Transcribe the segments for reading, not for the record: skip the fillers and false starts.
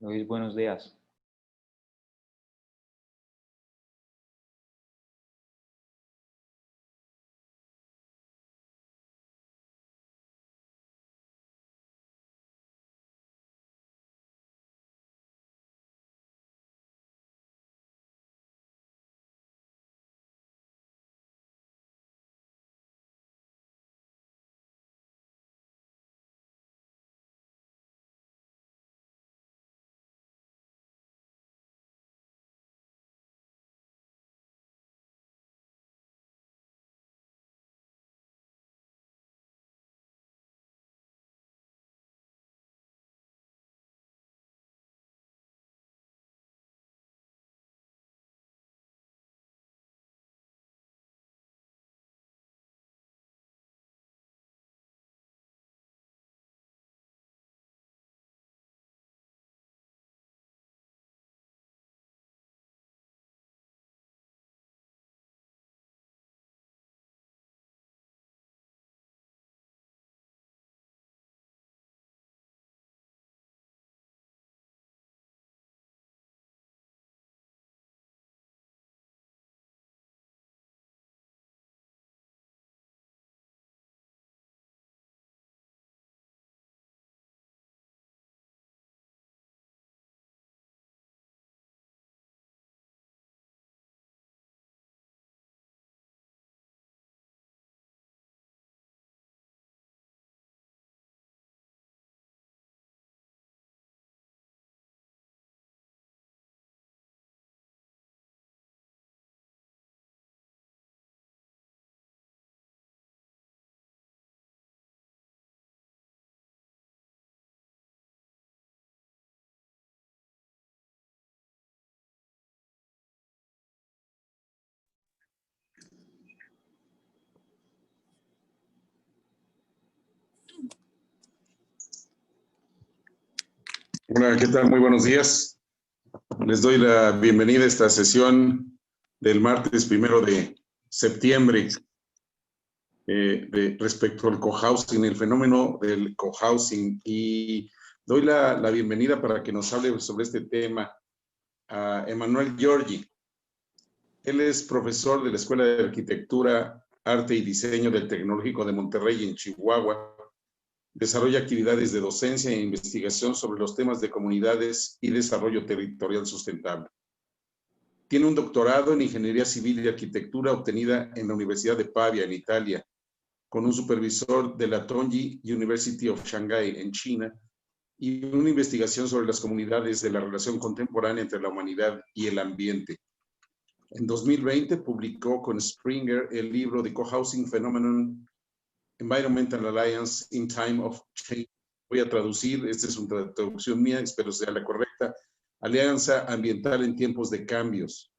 Luis, buenos días. Hola, ¿qué tal? Muy buenos días. Les doy la bienvenida a esta sesión del martes 1 de septiembre respecto al cohousing, el fenómeno del cohousing, y doy la bienvenida para que nos hable sobre este tema a Emanuel Giorgi. Él es profesor de la Escuela de Arquitectura, Arte y Diseño del Tecnológico de Monterrey en Chihuahua. Desarrolla actividades de docencia e investigación sobre los temas de comunidades y desarrollo territorial sustentable. Tiene un doctorado en Ingeniería Civil y Arquitectura obtenida en la Universidad de Pavia, en Italia, con un supervisor de la Tongji University of Shanghai, en China, y una investigación sobre las comunidades de la relación contemporánea entre la humanidad y el ambiente. En 2020 publicó con Springer el libro The Cohousing Phenomenon, Environmental Alliance in Time of Change. Voy a traducir, esta es una traducción mía, espero sea la correcta. Alianza Ambiental en Tiempos de Cambios.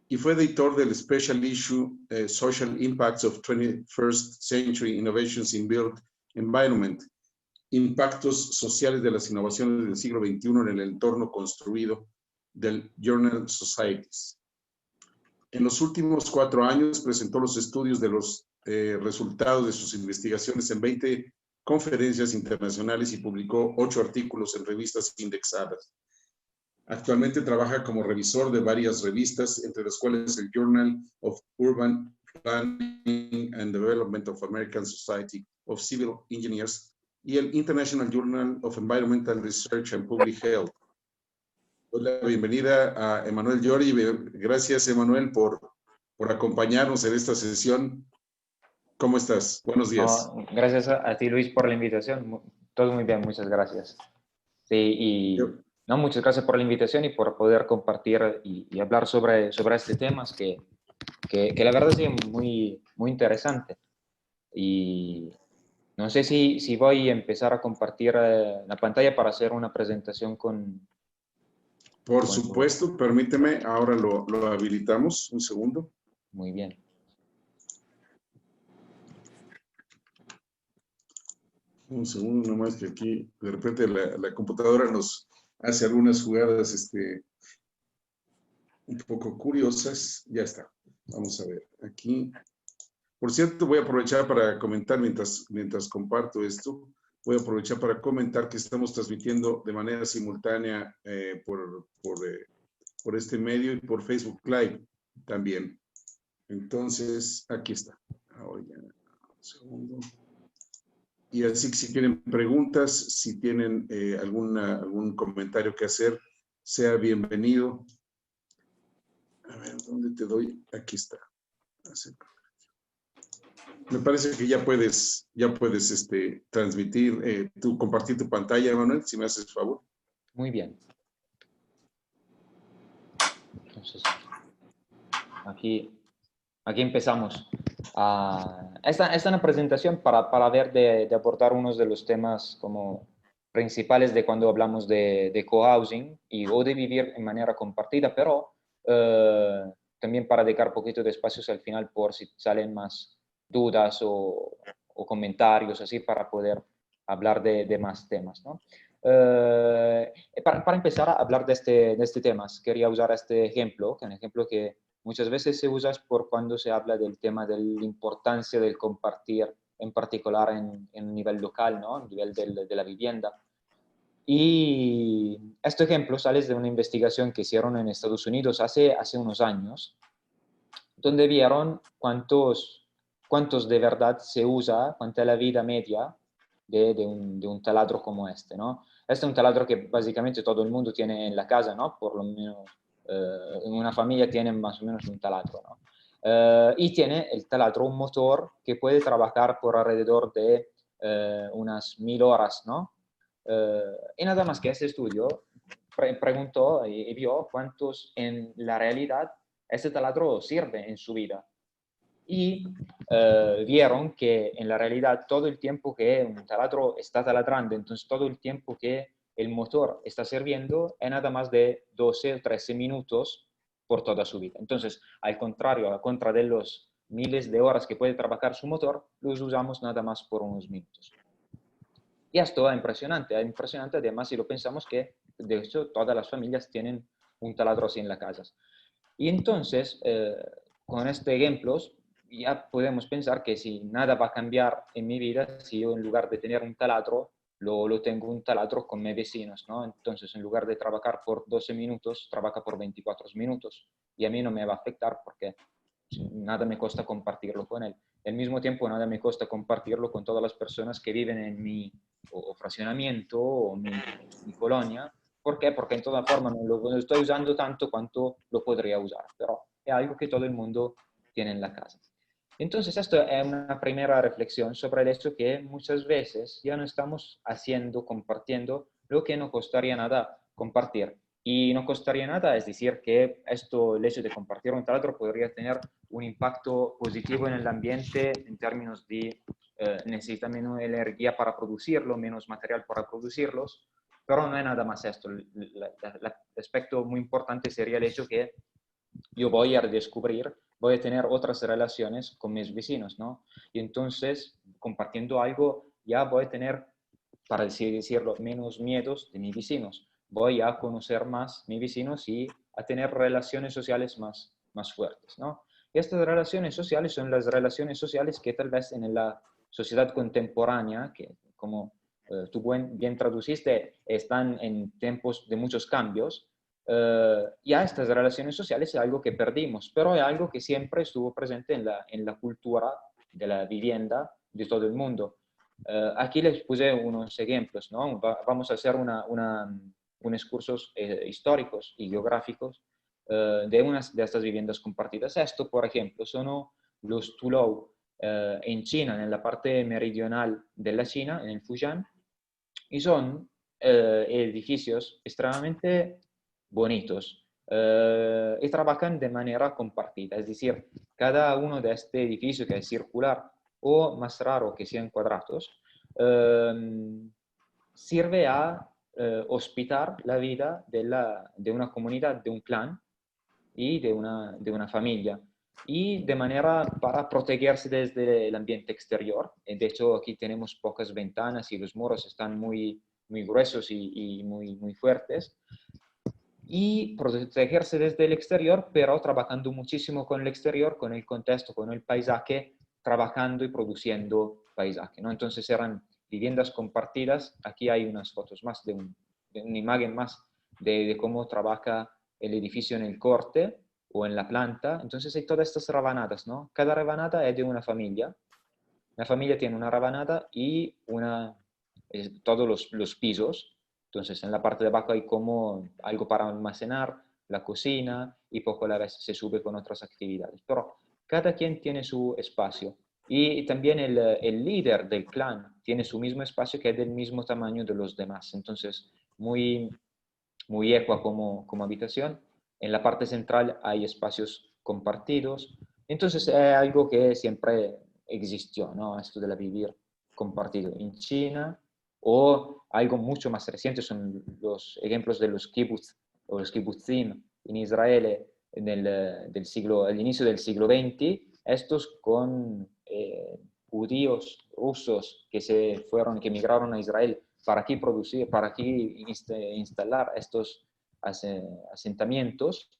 Y fue editor del Special Issue Social Impacts of 21st Century Innovations in Built Environment. Impactos sociales de las innovaciones del siglo XXI en el entorno construido, del Journal Societies. En los últimos 4 años presentó los estudios de los resultados de sus investigaciones en 20 conferencias internacionales y publicó 8 artículos en revistas indexadas. Actualmente trabaja como revisor de varias revistas, entre las cuales el Journal of Urban Planning and Development of American Society of Civil Engineers y el International Journal of Environmental Research and Public Health. Doy la bienvenida a Emanuel Giorgi. Gracias, Emanuel, por acompañarnos en esta sesión. ¿Cómo estás? Buenos días. Gracias a ti, Luis, por la invitación. Todo muy bien, muchas gracias. Sí, muchas gracias por la invitación y por poder compartir y hablar sobre este tema que la verdad es muy interesante. Y no sé si voy a empezar a compartir la pantalla para hacer una presentación con... Por supuesto, permíteme, ahora lo habilitamos, un segundo. Muy bien. Un segundo nomás, que aquí de repente la computadora nos hace algunas jugadas un poco curiosas. Ya está. Vamos a ver, aquí. Por cierto, voy a aprovechar para comentar mientras comparto esto. voy a aprovechar para comentar que estamos transmitiendo de manera simultánea por este medio y por Facebook Live también. Entonces, aquí está. Ahora ya, un segundo. Y así que si tienen preguntas, si tienen algún comentario que hacer, sea bienvenido. A ver, ¿dónde te doy? Aquí está. Me parece que ya puedes transmitir, compartir tu pantalla, Manuel, si me haces favor. Muy bien. Entonces, aquí empezamos. Esta es una presentación para ver de aportar unos de los temas como principales de cuando hablamos de cohousing o de vivir en manera compartida, pero también para dedicar un poquito de espacios al final por si salen más dudas o comentarios así para poder hablar de más temas, ¿no? Para empezar a hablar de este tema, quería usar este ejemplo, que es un ejemplo que muchas veces se usa por cuando se habla del tema de la importancia del compartir, en particular en nivel local, ¿no? A nivel de la vivienda. Y este ejemplo sale de una investigación que hicieron en Estados Unidos hace unos años, donde vieron cuántos de verdad se usa, cuánta es la vida media de un taladro como este, ¿no? Este es un taladro que básicamente todo el mundo tiene en la casa, ¿no? Por lo menos en una familia tienen más o menos un taladro, ¿no? Y tiene el taladro un motor que puede trabajar por alrededor de unas 1000 horas, ¿no? Y nada más que este estudio preguntó y vio cuántos en la realidad este taladro sirve en su vida. Y vieron que en la realidad todo el tiempo que un taladro está taladrando, entonces todo el tiempo que el motor está sirviendo es nada más de 12 o 13 minutos por toda su vida. Entonces, al contrario, a contra de los miles de horas que puede trabajar su motor, los usamos nada más por unos minutos. Y esto es impresionante además si lo pensamos que de hecho todas las familias tienen un taladro así en las casas. Y entonces, con estos ejemplos, ya podemos pensar que si nada va a cambiar en mi vida, si yo en lugar de tener un taladro, lo tengo un taladro con mis vecinos, ¿no? Entonces, en lugar de trabajar por 12 minutos, trabaja por 24 minutos. Y a mí no me va a afectar porque nada me cuesta compartirlo con él. Al mismo tiempo, nada me cuesta compartirlo con todas las personas que viven en mi fraccionamiento o mi colonia. ¿Por qué? Porque en toda forma no lo estoy usando tanto cuanto lo podría usar, pero es algo que todo el mundo tiene en la casa. Entonces, esto es una primera reflexión sobre el hecho que muchas veces ya no estamos compartiendo lo que no costaría nada compartir. Y no costaría nada, es decir, que el hecho de compartir un taladro podría tener un impacto positivo en el ambiente en términos de necesita menos energía para producirlo, menos material para producirlos, pero no es nada más esto. El aspecto muy importante sería el hecho que yo voy a descubrir, voy a tener otras relaciones con mis vecinos, ¿no? Y entonces, compartiendo algo, ya voy a tener, para así decirlo, menos miedos de mis vecinos. Voy a conocer más mis vecinos y a tener relaciones sociales más fuertes, ¿no? Y estas relaciones sociales son las relaciones sociales que tal vez en la sociedad contemporánea, que como tú bien traduciste, están en tiempos de muchos cambios, ya estas relaciones sociales es algo que perdimos, pero es algo que siempre estuvo presente en la cultura de la vivienda de todo el mundo. Aquí les puse unos ejemplos, ¿no? Vamos a hacer unos cursos históricos y geográficos de unas de estas viviendas compartidas. Esto, por ejemplo, son los Tulou en China, en la parte meridional de la China, en el Fujian, y son edificios extremadamente bonitos y trabajan de manera compartida, es decir, cada uno de este edificio que es circular o más raro que sean cuadrados, sirve a hospitar la vida de una comunidad, de un clan y de una familia. Y de manera para protegerse desde el ambiente exterior. De hecho, aquí tenemos pocas ventanas y los muros están muy gruesos y muy fuertes. Y protegerse desde el exterior, pero trabajando muchísimo con el exterior, con el contexto, con el paisaje, trabajando y produciendo paisaje, ¿no? Entonces eran viviendas compartidas, aquí hay unas fotos más de una imagen más de cómo trabaja el edificio en el corte o en la planta. Entonces hay todas estas rabanadas, ¿no? Cada rabanada es de una familia. La familia tiene una rabanada y todos los pisos. Entonces en la parte de abajo hay como algo para almacenar, la cocina y poco a la vez se sube con otras actividades. Pero cada quien tiene su espacio. Y también el líder del clan tiene su mismo espacio que es del mismo tamaño de los demás. Entonces, muy ecua como habitación. En la parte central hay espacios compartidos. Entonces, es algo que siempre existió, ¿no? Esto de la vivir compartido en China, o algo mucho más reciente son los ejemplos de los kibbutz o los kibbutzim en Israel al inicio del siglo XX, estos con judíos rusos que migraron a Israel para aquí producir, para aquí instalar estos asentamientos,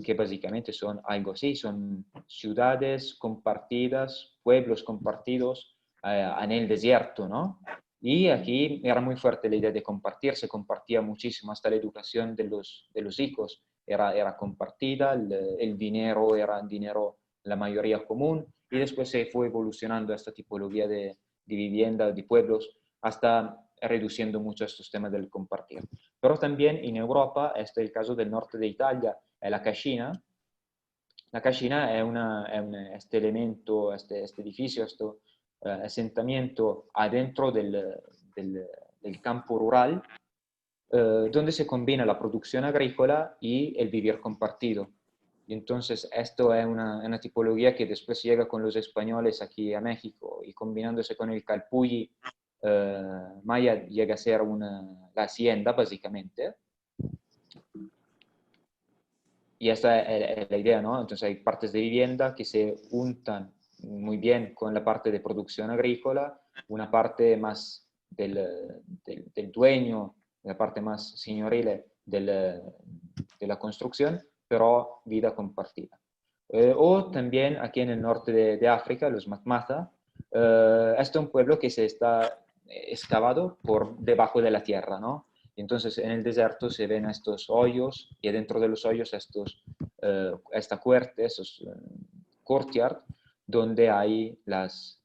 que básicamente son algo así, son ciudades compartidas, pueblos compartidos en el desierto, ¿no? Y aquí era muy fuerte la idea de compartir, se compartía muchísimo, hasta la educación de los hijos era compartida, el dinero era dinero la mayoría común, y después se fue evolucionando esta tipología de vivienda, de pueblos, hasta reduciendo mucho estos temas del compartir. Pero también en Europa, este es el caso del norte de Italia, es la cascina. La cascina este elemento, este edificio, este asentamiento adentro del campo rural, donde se combina la producción agrícola y el vivir compartido. Y entonces esto es una tipología que después llega con los españoles aquí a México y combinándose con el calpulli, Maya llega a ser la hacienda básicamente. Y esta es la idea, ¿no? Entonces hay partes de vivienda que se juntan muy bien con la parte de producción agrícola, una parte más del dueño, la parte más señoril de la construcción, pero vida compartida. O también aquí en el norte de África, los Matmata, este es un pueblo que se está excavado por debajo de la tierra, ¿no? Entonces en el desierto se ven estos hoyos y dentro de los hoyos esta cuerte, esos courtyard, donde hay las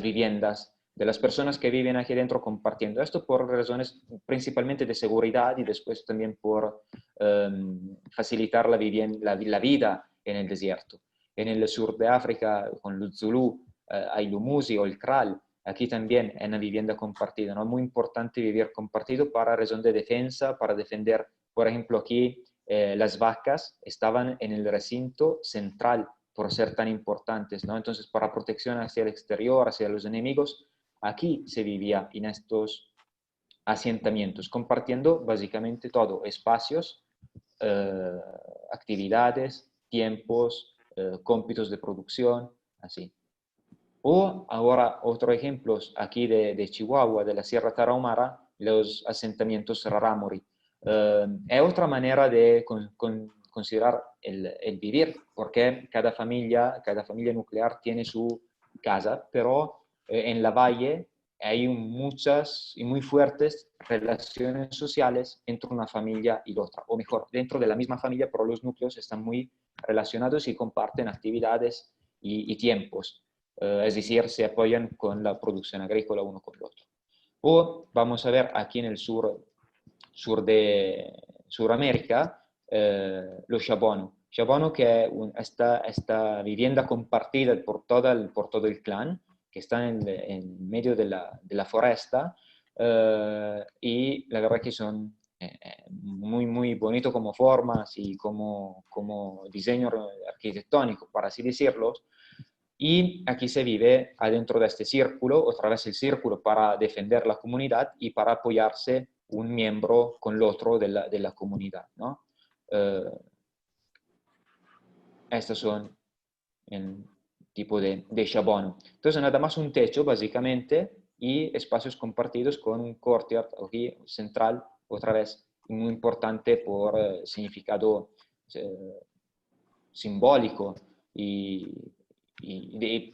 viviendas de las personas que viven aquí dentro compartiendo. Esto por razones principalmente de seguridad y después también por facilitar la vida en el desierto. En el sur de África, con los Zulú, hay Lumusi o el Kral. Aquí también es una vivienda compartida, ¿no? Es muy importante vivir compartido para razón de defensa, para defender, por ejemplo, aquí las vacas estaban en el recinto central por ser tan importantes, ¿no? Entonces, para protección hacia el exterior, hacia los enemigos, aquí se vivía en estos asentamientos, compartiendo básicamente todo, espacios, actividades, tiempos, cómputos de producción, así. O ahora otro ejemplo aquí de Chihuahua, de la Sierra Tarahumara, los asentamientos rarámuri. Es otra manera de considerar el vivir, porque cada familia nuclear tiene su casa, pero en la valle hay muchas y muy fuertes relaciones sociales entre una familia y otra, o mejor, dentro de la misma familia, pero los núcleos están muy relacionados y comparten actividades y tiempos. Es decir, se apoyan con la producción agrícola uno con el otro. O vamos a ver aquí en el sur de Suramérica, los Shabono. Shabono que es esta vivienda compartida por todo el clan, que está en medio de la foresta, y la verdad que son muy, muy bonitos como formas y como diseño arquitectónico, para así decirlo. Y aquí se vive adentro de este círculo, otra vez el círculo para defender la comunidad y para apoyarse un miembro con el otro de la comunidad, ¿no? Estos son el tipo de shabono. Entonces, nada más un techo, básicamente, y espacios compartidos con un courtyard aquí central, otra vez muy importante por significado simbólico y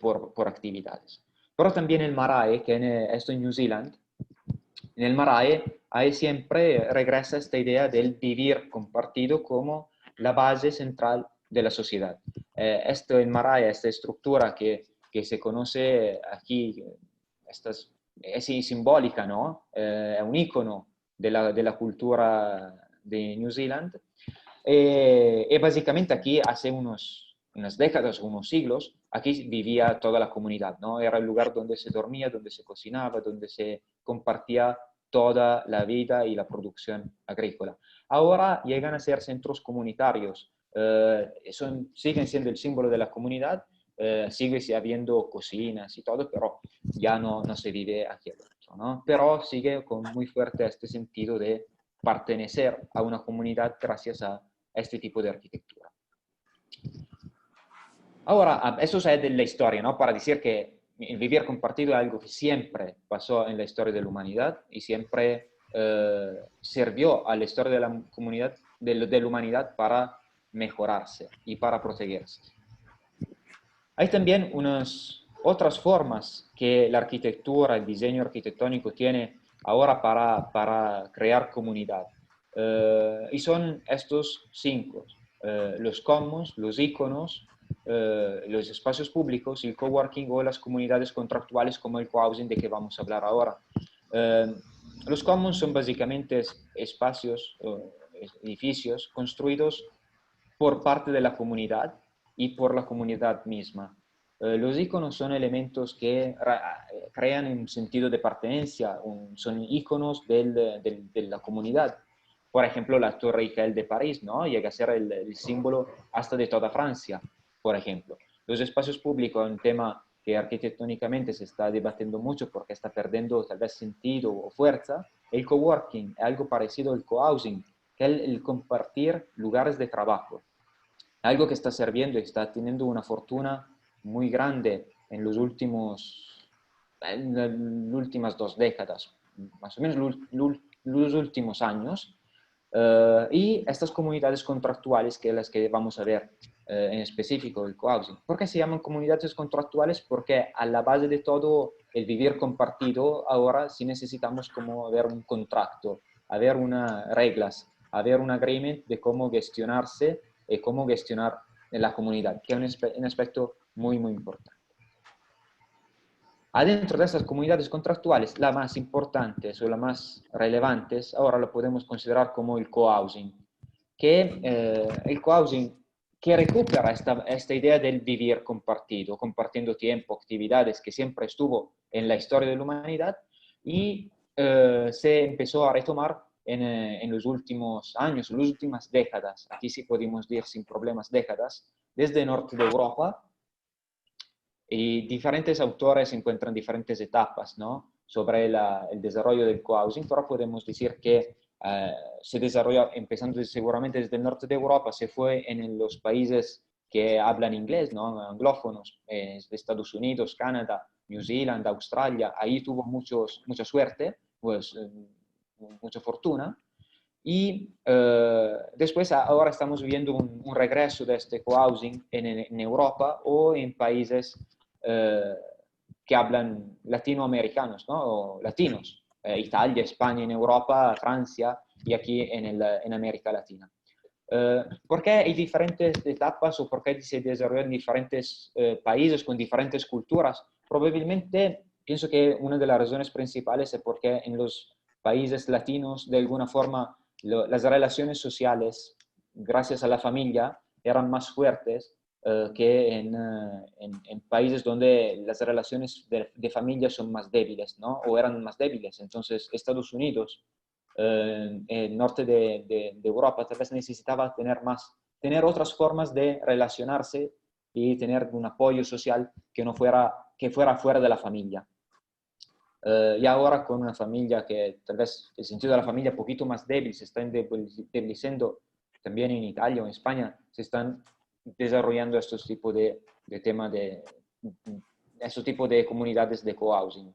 por actividades. Pero también el Marae, esto en New Zealand, en el Marae ahí siempre regresa esta idea del vivir compartido como la base central de la sociedad. Esto en Marae, esta estructura que se conoce aquí, es simbólica, ¿no? Es un icono de la cultura de New Zealand. Y básicamente aquí hace unas décadas, unos siglos, aquí vivía toda la comunidad, ¿no? Era el lugar donde se dormía, donde se cocinaba, donde se compartía toda la vida y la producción agrícola. Ahora llegan a ser centros comunitarios, siguen siendo el símbolo de la comunidad, sigue habiendo cocinas y todo, pero ya no se vive aquí adentro, ¿no? Pero sigue con muy fuerte este sentido de pertenecer a una comunidad gracias a este tipo de arquitectura. Ahora, eso es de la historia, ¿no? Para decir que el vivir compartido es algo que siempre pasó en la historia de la humanidad y siempre sirvió a la historia de la comunidad, de la humanidad para mejorarse y para protegerse. Hay también unas otras formas que la arquitectura, el diseño arquitectónico tiene ahora para crear comunidad. Y son estos 5, los commons, los iconos, los espacios públicos, el coworking o las comunidades contractuales como el cohousing de que vamos a hablar ahora. Los commons son básicamente espacios, edificios construidos por parte de la comunidad y por la comunidad misma. Los iconos son elementos que crean un sentido de pertenencia, son iconos de la comunidad. Por ejemplo, la Torre Eiffel de París, ¿no? Llega a ser el símbolo hasta de toda Francia, por ejemplo. Los espacios públicos, un tema que arquitectónicamente se está debatiendo mucho porque está perdiendo tal vez sentido o fuerza. El coworking es algo parecido al cohousing, que es el compartir lugares de trabajo. Algo que está sirviendo y está teniendo una fortuna muy grande en las últimas 2 décadas, más o menos los últimos años. Y estas comunidades contractuales, que las que vamos a ver en específico, el cohousing. ¿Por qué se llaman comunidades contractuales? Porque a la base de todo el vivir compartido, ahora sí necesitamos como haber un contrato, haber unas reglas, haber un agreement de cómo gestionarse y cómo gestionar la comunidad, que es un aspecto muy, muy importante. Adentro de estas comunidades contractuales, la más importante o la más relevantes, ahora lo podemos considerar como el cohousing, el cohousing que recupera esta idea del vivir compartido, compartiendo tiempo, actividades que siempre estuvo en la historia de la humanidad y se empezó a retomar en los últimos años, en las últimas décadas, aquí sí podemos decir sin problemas décadas, desde el norte de Europa. Y diferentes autores encuentran diferentes etapas, ¿no? Sobre el desarrollo del cohousing, pero podemos decir que se desarrolló empezando seguramente desde el norte de Europa, se fue en los países que hablan inglés, ¿no? Anglófonos, Estados Unidos, Canadá, New Zealand, Australia, ahí tuvo mucha suerte, pues mucha fortuna. Y después ahora estamos viendo un regreso de este cohousing en Europa o en países que hablan latinoamericanos, ¿no? O latinos, Italia, España en Europa, Francia y aquí en América Latina. ¿Por qué hay diferentes etapas o por qué se desarrollan diferentes países con diferentes culturas? Probablemente pienso que una de las razones principales es porque en los países latinos de alguna forma las relaciones sociales gracias a la familia eran más fuertes que en países donde las relaciones de familia son más débiles, ¿no? O eran más débiles. Entonces, Estados Unidos, el norte de Europa, tal vez necesitaba tener otras formas de relacionarse y tener un apoyo social que fuera fuera de la familia. Y ahora con una familia que tal vez el sentido de la familia un poquito más débil, se está debilitando también en Italia o en España, se están desarrollando estos tipos de temas estos tipos de comunidades de cohousing.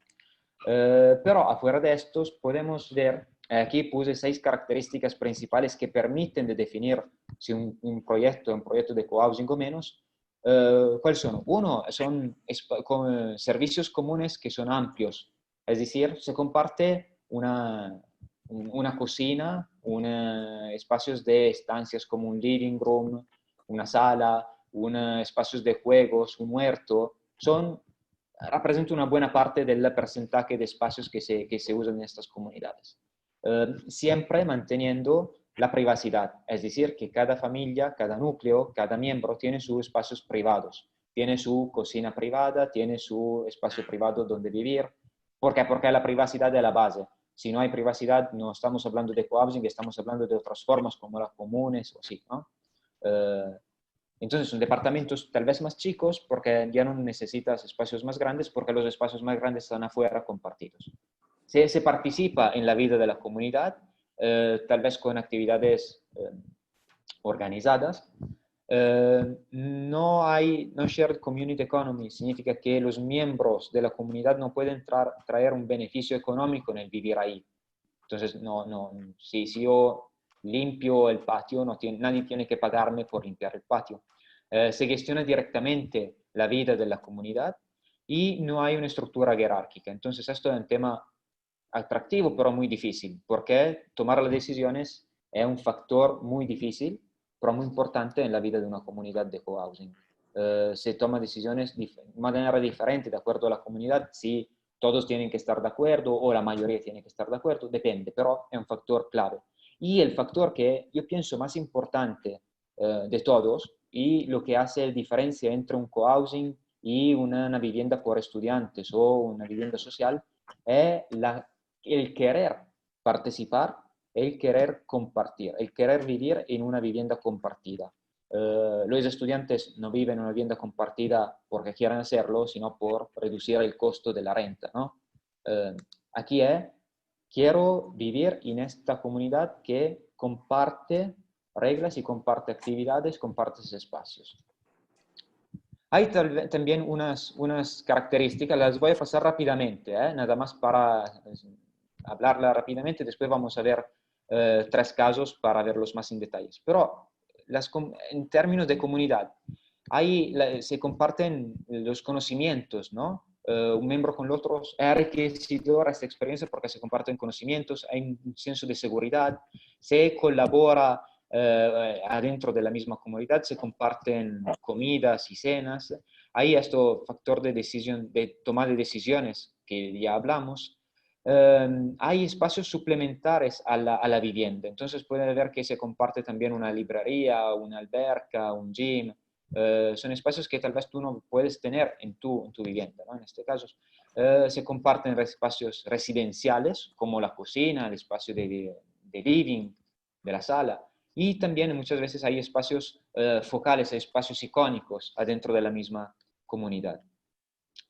Pero afuera de estos podemos ver, aquí puse 6 características principales que permiten de definir si un proyecto es un proyecto de cohousing o menos. ¿Cuáles son? Uno, son servicios comunes que son amplios, es decir, se comparte una cocina, espacios de estancias como un living room, una sala, espacios de juegos, un huerto, representa una buena parte del porcentaje de espacios que se usan en estas comunidades. Siempre manteniendo la privacidad, es decir, que cada familia, cada núcleo, cada miembro tiene sus espacios privados, tiene su cocina privada, tiene su espacio privado donde vivir. ¿Por qué? Porque la privacidad es la base. Si no hay privacidad, no estamos hablando de cohousing, estamos hablando de otras formas como las comunes o así, ¿no? Entonces son departamentos tal vez más chicos porque ya no necesitas espacios más grandes porque los espacios más grandes están afuera compartidos. Se participa en la vida de la comunidad, tal vez con actividades organizadas. No shared community economy significa que los miembros de la comunidad no pueden traer un beneficio económico en el vivir ahí. Entonces, si yo limpio el patio, nadie tiene que pagarme por limpiar el patio. Se gestiona directamente la vida de la comunidad y no hay una estructura jerárquica. Entonces, esto es un tema atractivo, pero muy difícil, porque tomar las decisiones es un factor muy difícil, pero muy importante en la vida de una comunidad de cohousing. Se toman decisiones de manera diferente de acuerdo a la comunidad, si todos tienen que estar de acuerdo o la mayoría tiene que estar de acuerdo, depende, pero es un factor clave. Y el factor que yo pienso más importante de todos y lo que hace la diferencia entre un cohousing y una vivienda por estudiantes o una vivienda social es el querer participar, el querer compartir, el querer vivir en una vivienda compartida. Los estudiantes no viven en una vivienda compartida porque quieran hacerlo, sino por reducir el costo de la renta, ¿no? Aquí quiero vivir en esta comunidad que comparte reglas y comparte actividades, comparte espacios. Hay también unas características, las voy a pasar rápidamente, nada más para hablarla rápidamente, después vamos a ver 3 casos para verlos más en detalles. Pero en términos de comunidad, se comparten los conocimientos, ¿no? Un miembro con el otro es enriquecedora esta experiencia porque se comparten conocimientos, hay un senso de seguridad, se colabora adentro de la misma comunidad, se comparten comidas y cenas, hay este factor de decisión, de toma de decisiones que ya hablamos. Hay espacios suplementares a la vivienda, entonces pueden ver que se comparte también una librería, una alberca, un gym. Son espacios que tal vez tú no puedes tener en tu vivienda, ¿no? En este caso, se comparten espacios residenciales como la cocina, el espacio de living, de la sala, y también muchas veces hay espacios focales, hay espacios icónicos adentro de la misma comunidad.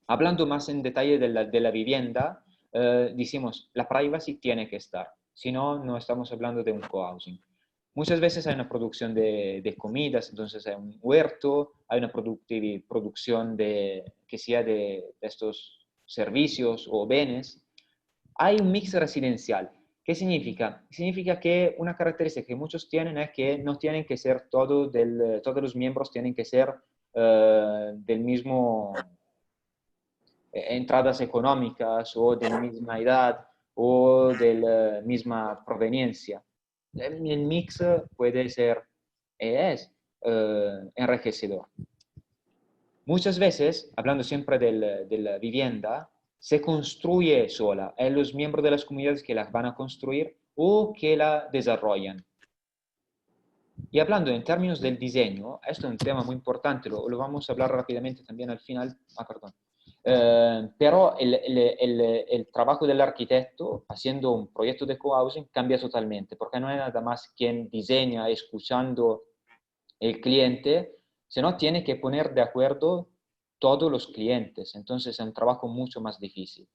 Hablando más en detalle de la vivienda, decimos, la privacy tiene que estar, si no, no estamos hablando de un cohousing. Muchas veces hay una producción de comidas, entonces hay un huerto, hay una producción que sea de estos servicios o bienes. Hay un mix residencial. ¿Qué significa? Significa que una característica que muchos tienen es que no tienen que ser todos los miembros tienen que ser del mismo entradas económicas o de la misma edad o de la misma proveniencia. El mix puede ser, es enriquecedor. Muchas veces, hablando siempre de la vivienda, se construye sola. Es los miembros de las comunidades que la van a construir o que la desarrollan. Y hablando en términos del diseño, esto es un tema muy importante, lo vamos a hablar rápidamente también al final. Perdón. Pero el trabajo del arquitecto haciendo un proyecto de cohousing cambia totalmente, porque no es nada más quien diseña escuchando el cliente, sino tiene que poner de acuerdo todos los clientes. Entonces es un trabajo mucho más difícil.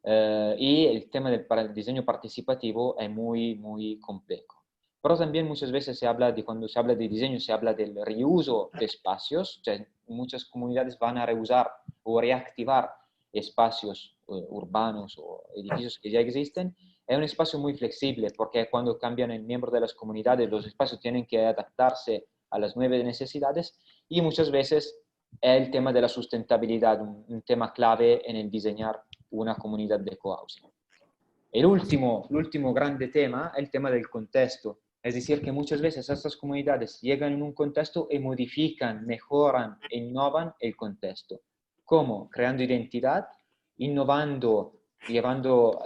Y el tema del diseño participativo es muy, muy complejo. Pero también muchas veces cuando se habla de diseño, se habla del reuso de espacios. O sea, muchas comunidades van a reusar o reactivar espacios urbanos o edificios que ya existen. Es un espacio muy flexible porque cuando cambian el miembro de las comunidades, los espacios tienen que adaptarse a las nuevas necesidades y muchas veces es el tema de la sustentabilidad, un tema clave en el diseñar una comunidad de cohousing. El último grande tema es el tema del contexto. Es decir, que muchas veces estas comunidades llegan en un contexto y modifican, mejoran e innovan el contexto. ¿Cómo? Creando identidad, innovando, llevando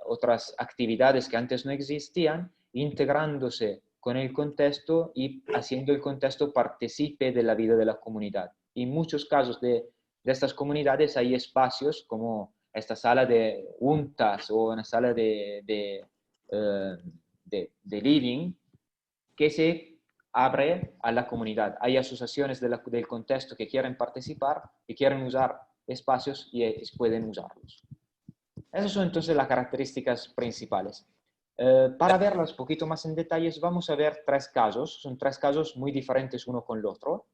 otras actividades que antes no existían, integrándose con el contexto y haciendo el contexto participe de la vida de la comunidad. Y en muchos casos de estas comunidades hay espacios como esta sala de juntas o una sala de living que se abre a la comunidad. Hay asociaciones del contexto que quieren participar y quieren usar espacios y pueden usarlos. Esas son entonces las características principales. Para verlas un poquito más en detalles, vamos a ver tres casos. Son tres casos muy diferentes uno con el otro.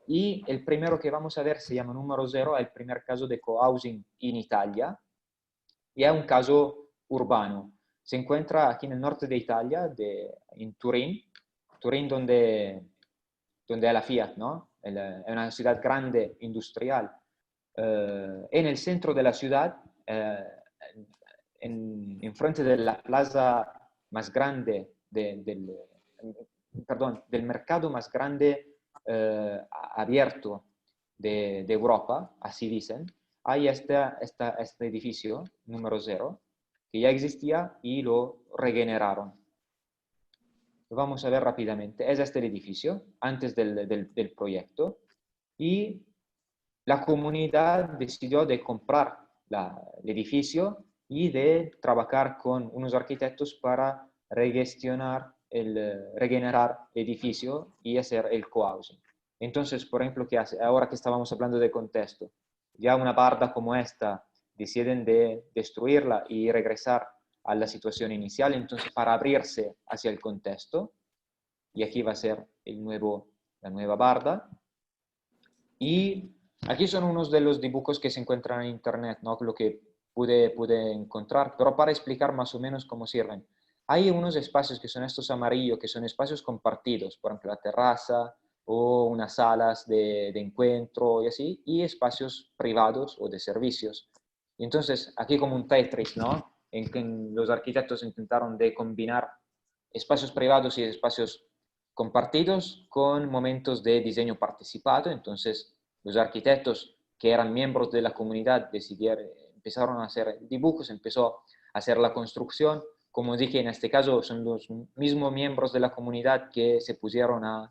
Y el primero que vamos a ver se llama número 0, es el primer caso de cohousing en Italia y es un caso urbano. Se encuentra aquí en el norte de Italia, en Turín, donde es la Fiat, ¿no? Es una ciudad grande, industrial. En el centro de la ciudad, en frente de la plaza más grande, del mercado más grande abierto de Europa, así dicen, hay este edificio número 0 que ya existía y lo regeneraron. Lo vamos a ver rápidamente. Es este el edificio antes del proyecto y la comunidad decidió de comprar el edificio y de trabajar con unos arquitectos para regenerar el edificio y hacer el cohousing. Entonces, por ejemplo, ¿qué hace? Ahora que estábamos hablando de contexto, ya una barda como esta deciden de destruirla y regresar a la situación inicial, entonces para abrirse hacia el contexto, y aquí va a ser la nueva barda, y aquí son unos de los dibujos que se encuentran en internet, ¿no? Lo que pude encontrar, pero para explicar más o menos cómo sirven. Hay unos espacios que son estos amarillos, que son espacios compartidos, por ejemplo, la terraza o unas salas de encuentro y así, y espacios privados o de servicios. Y entonces, aquí como un Tetris, ¿no? En que los arquitectos intentaron de combinar espacios privados y espacios compartidos con momentos de diseño participado. Entonces, los arquitectos que eran miembros de la comunidad empezaron a hacer dibujos, empezó a hacer la construcción. Como dije, en este caso son los mismos miembros de la comunidad que se pusieron a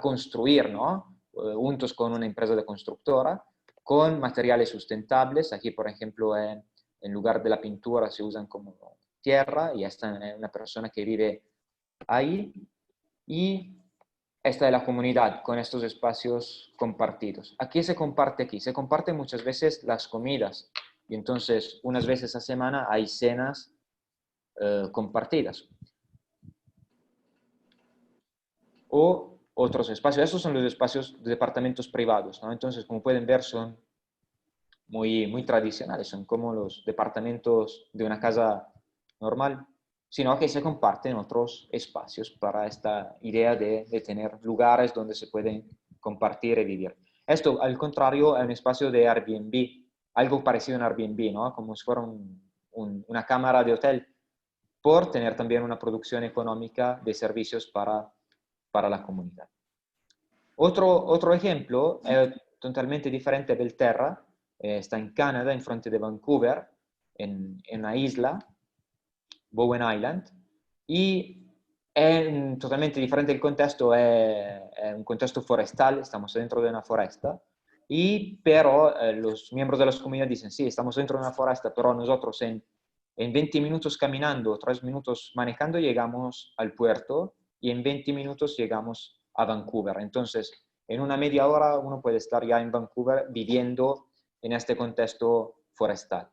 construir, ¿no? Juntos con una empresa de constructora, con materiales sustentables. Aquí, por ejemplo, en lugar de la pintura se usan como tierra y esta es una persona que vive ahí. Y esta es la comunidad con estos espacios compartidos. ¿A qué se comparte aquí? Se comparten muchas veces las comidas y entonces unas veces a semana hay cenas compartidas. O otros espacios. Estos son los espacios de departamentos privados, ¿no? Entonces, como pueden ver, son muy tradicionales, son como los departamentos de una casa normal, sino que se comparten otros espacios para esta idea de tener lugares donde se pueden compartir y vivir. Esto, al contrario, es un espacio de Airbnb, algo parecido a un Airbnb, ¿no? Como si fuera una cámara de hotel, por tener también una producción económica de servicios para la comunidad. Otro ejemplo es totalmente diferente del Terra, está en Canadá, en frente de Vancouver, en una isla, Bowen Island, y es totalmente diferente el contexto, es un contexto forestal, estamos dentro de una foresta, pero los miembros de las comunidades dicen, sí, estamos dentro de una foresta, pero nosotros en 20 minutos caminando, 3 minutos manejando, llegamos al puerto y en 20 minutos llegamos a Vancouver. Entonces, en una media hora uno puede estar ya en Vancouver viviendo en este contexto forestal.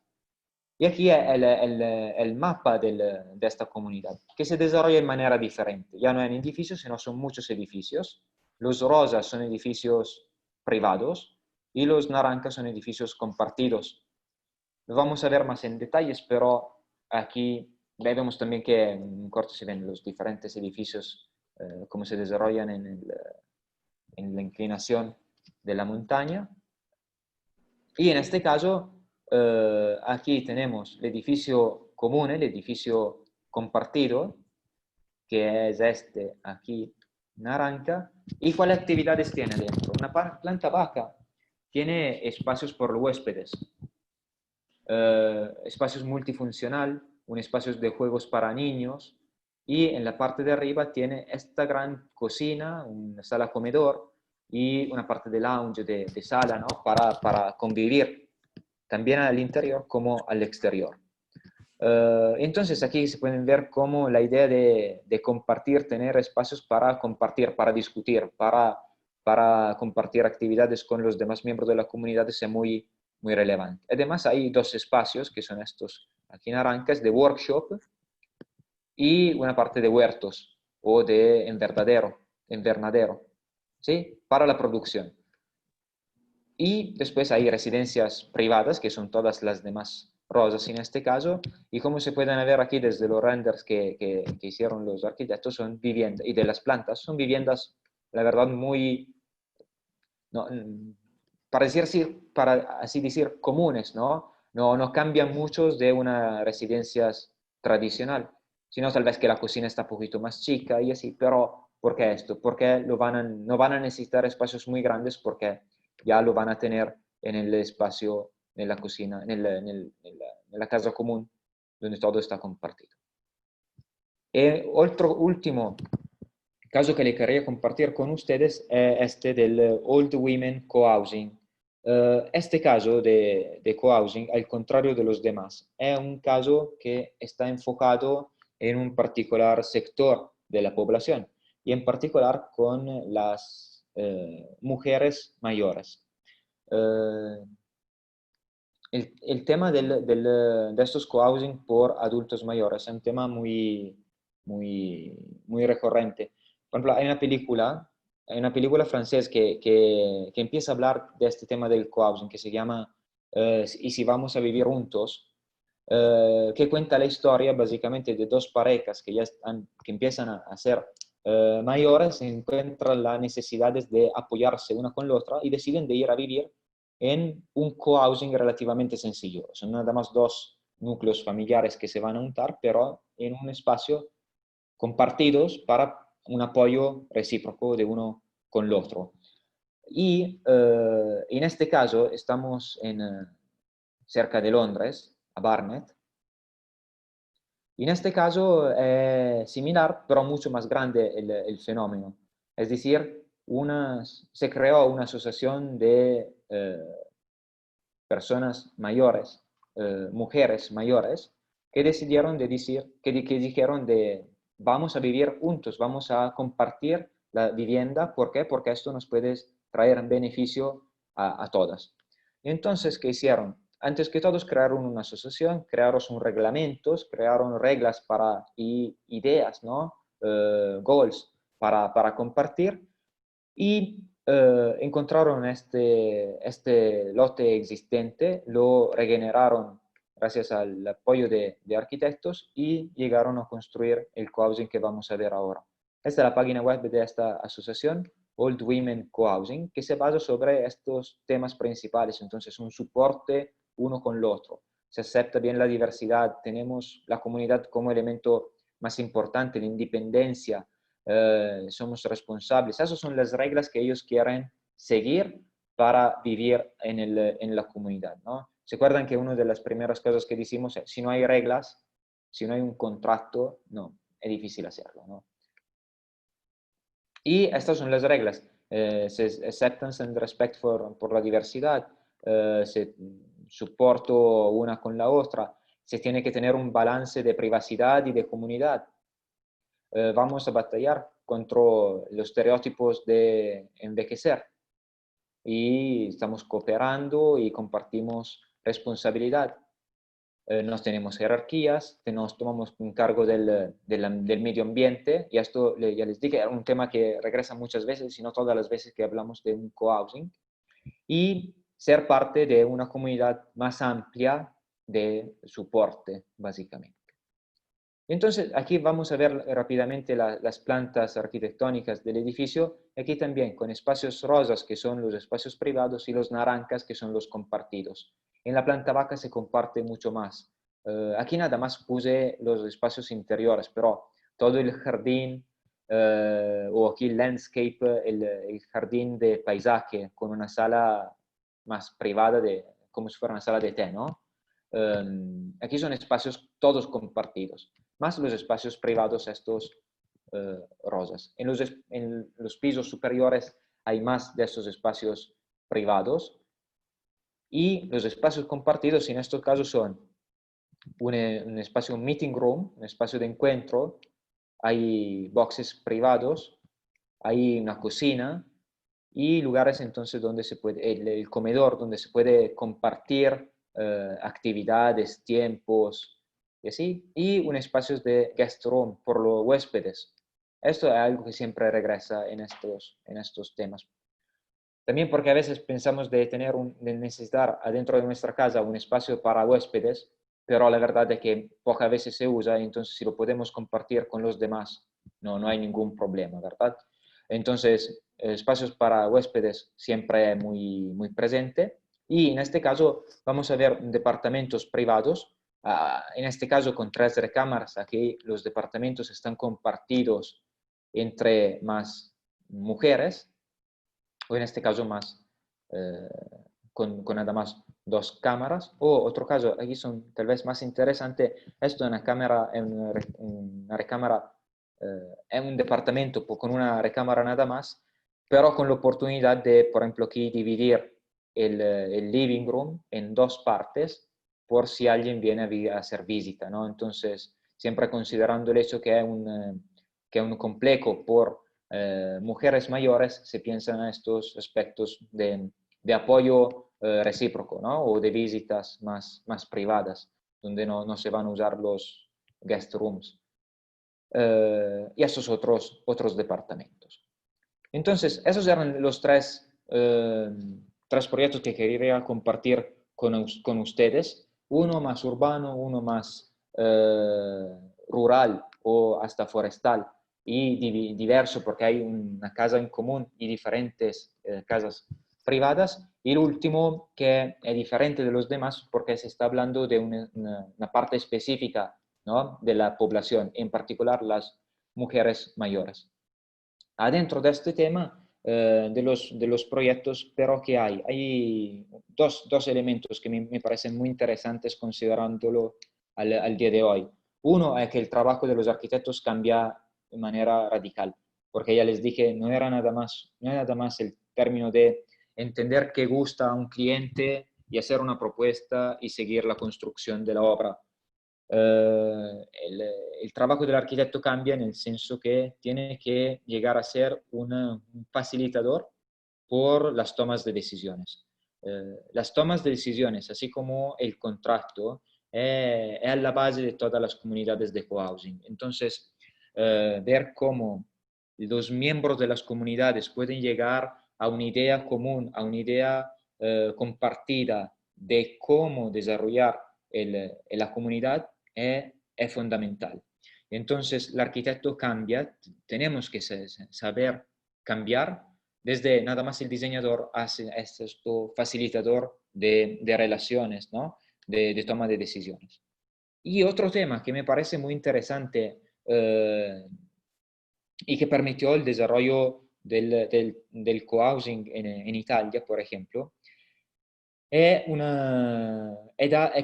Y aquí es el mapa de esta comunidad, que se desarrolla de manera diferente. Ya no hay edificios, sino son muchos edificios. Los rosas son edificios privados y los naranjas son edificios compartidos. Lo vamos a ver más en detalles, pero aquí vemos también que en corto se ven los diferentes edificios, cómo se desarrollan en la inclinación de la montaña. Y en este caso, aquí tenemos el edificio común, el edificio compartido, que es este aquí naranja. ¿Y cuáles actividades tiene dentro? Una planta baja tiene espacios por huéspedes, espacios multifuncional, un espacio de juegos para niños, y en la parte de arriba tiene esta gran cocina, una sala comedor y una parte de lounge, de sala, ¿no? Para convivir también al interior como al exterior. Entonces aquí se pueden ver cómo la idea de compartir, tener espacios para compartir, para discutir, para compartir actividades con los demás miembros de la comunidad es muy, muy relevante. Además hay dos espacios que son estos aquí naranjas de workshop y una parte de huertos o de invernadero, ¿sí? Para la producción. Y después hay residencias privadas, que son todas las demás rosas en este caso, y como se pueden ver aquí desde los renders que hicieron los arquitectos, son viviendas, y de las plantas, son viviendas, la verdad, muy, no, para así decir, comunes, ¿no? No cambian muchos de una residencia tradicional, sino tal vez que la cocina está un poquito más chica y así, pero ¿por qué esto? Porque no van a necesitar espacios muy grandes porque ya lo van a tener en el espacio, en la cocina, en la casa común, donde todo está compartido. Otro último caso que le quería compartir con ustedes es este del Old Women Co-Housing. Este caso de co-housing, al contrario de los demás, es un caso que está enfocado en un particular sector de la población y en particular con las mujeres mayores. El tema de estos co-housing por adultos mayores es un tema muy recurrente. Por ejemplo, hay una película francesa que empieza a hablar de este tema del co-housing, que se llama ¿Y si vamos a vivir juntos? Que cuenta la historia básicamente de dos parejas que empiezan a ser mayores, encuentran las necesidades de apoyarse una con la otra y deciden de ir a vivir en un co-housing relativamente sencillo. Son nada más dos núcleos familiares que se van a juntar, pero en un espacio compartidos para un apoyo recíproco de uno con el otro. Y en este caso estamos cerca de Londres, a Barnet. Y en este caso es similar, pero mucho más grande el fenómeno. Es decir, se creó una asociación de personas mayores, mujeres mayores, que decidieron de decir, que dijeron de vamos a vivir juntos, vamos a compartir la vivienda. ¿Por qué? Porque esto nos puede traer beneficio a todas. Entonces, ¿qué hicieron? Antes que todos crearon una asociación, crearon reglamentos, crearon reglas y ideas, ¿no? Goals para compartir y encontraron este lote existente, lo regeneraron gracias al apoyo de arquitectos y llegaron a construir el cohousing que vamos a ver ahora. Esta es la página web de esta asociación, Old Women Co-Housing, que se basa sobre estos temas principales, entonces un soporte uno con el otro. Se acepta bien la diversidad, tenemos la comunidad como elemento más importante, la independencia, somos responsables. Esas son las reglas que ellos quieren seguir para vivir en la comunidad, ¿no? ¿Se acuerdan que una de las primeras cosas que decimos es, si no hay reglas, si no hay un contrato, no, es difícil hacerlo, ¿no? Y estas son las reglas. Acceptance and respect por la diversidad, soporto una con la otra, se tiene que tener un balance de privacidad y de comunidad. Vamos a batallar contra los estereotipos de envejecer y estamos cooperando y compartimos responsabilidad. Nos tenemos jerarquías, nos tomamos un cargo del medio ambiente y esto ya les dije, es un tema que regresa muchas veces, si no todas las veces que hablamos de un co-housing, y ser parte de una comunidad más amplia de soporte, básicamente. Entonces, aquí vamos a ver rápidamente las plantas arquitectónicas del edificio. Aquí también con espacios rosas, que son los espacios privados, y los naranjas, que son los compartidos. En la planta baja se comparte mucho más. Aquí nada más puse los espacios interiores, pero todo el jardín, o aquí el landscape, el jardín de paisaje, con una sala más privada, como si fuera una sala de té, ¿no? Aquí son espacios todos compartidos, más los espacios privados estos rosas. En los pisos superiores hay más de estos espacios privados, y los espacios compartidos en estos casos son un espacio, un meeting room, un espacio de encuentro, hay boxes privados, hay una cocina y lugares entonces donde se puede, el comedor donde se puede compartir actividades, tiempos y así, y un espacio de guest room por los huéspedes. Esto es algo que siempre regresa en estos temas. También porque a veces pensamos de necesitar adentro de nuestra casa un espacio para huéspedes, pero la verdad es que pocas veces se usa, entonces si lo podemos compartir con los demás, no hay ningún problema, ¿verdad? Entonces, espacios para huéspedes siempre muy, muy presente, y en este caso vamos a ver departamentos privados, en este caso con 3 recámaras. Aquí los departamentos están compartidos entre más mujeres, o en este caso más, eh, con nada más 2 cámaras, o otro caso, aquí son tal vez más interesante, esto es una cámara, una recámara, es un departamento con una recámara nada más, pero con la oportunidad de, por ejemplo, aquí dividir el living room en 2 partes, por si alguien viene a hacer visita, ¿no? Entonces, siempre considerando el hecho que es un complejo por mujeres mayores, se piensan en estos aspectos de apoyo recíproco, ¿no? O de visitas más privadas, donde no se van a usar los guest rooms. Y esos otros departamentos. Entonces, esos eran los 3 proyectos que quería compartir con ustedes. Uno más urbano, uno más rural o hasta forestal, y diverso porque hay una casa en común y diferentes casas privadas. Y el último, que es diferente de los demás porque se está hablando de una parte específica, ¿no?, de la población, en particular las mujeres mayores. Adentro de este tema, de los proyectos, pero que hay dos elementos que me parecen muy interesantes considerándolo al día de hoy. Uno es que el trabajo de los arquitectos cambia de manera radical, porque ya les dije, no era nada más el término de entender qué gusta a un cliente y hacer una propuesta y seguir la construcción de la obra. El trabajo del arquitecto cambia en el senso que tiene que llegar a ser un facilitador por las tomas de decisiones. Las tomas de decisiones, así como el contrato, es la base de todas las comunidades de cohousing. Entonces, ver cómo los miembros de las comunidades pueden llegar a una idea común, a una idea compartida de cómo desarrollar la comunidad, es fundamental. Entonces, el arquitecto cambia, tenemos que saber cambiar desde nada más el diseñador hacia este facilitador de relaciones, ¿no?, de toma de decisiones. Y otro tema que me parece muy interesante y que permitió el desarrollo del cohousing en Italia, por ejemplo, es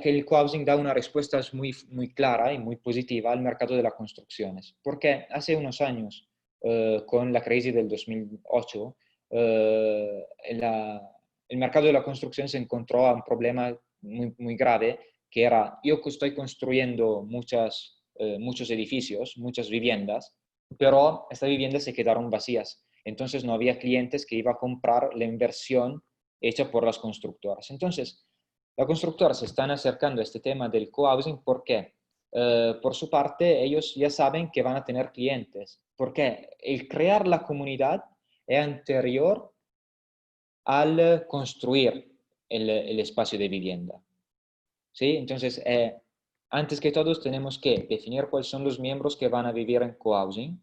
que el cohousing da una respuesta muy clara y muy positiva al mercado de las construcciones. Porque hace unos años, con la crisis del 2008, el mercado de la construcción se encontró a un problema muy grave, que era: yo estoy construyendo muchos edificios, muchas viviendas, pero estas viviendas se quedaron vacías. Entonces no había clientes que iban a comprar la inversión hecha por las constructoras. Entonces, las constructoras se están acercando a este tema del cohousing porque, por su parte, ellos ya saben que van a tener clientes, porque el crear la comunidad es anterior al construir el espacio de vivienda. ¿Sí? Entonces, antes que todos tenemos que definir cuáles son los miembros que van a vivir en cohousing,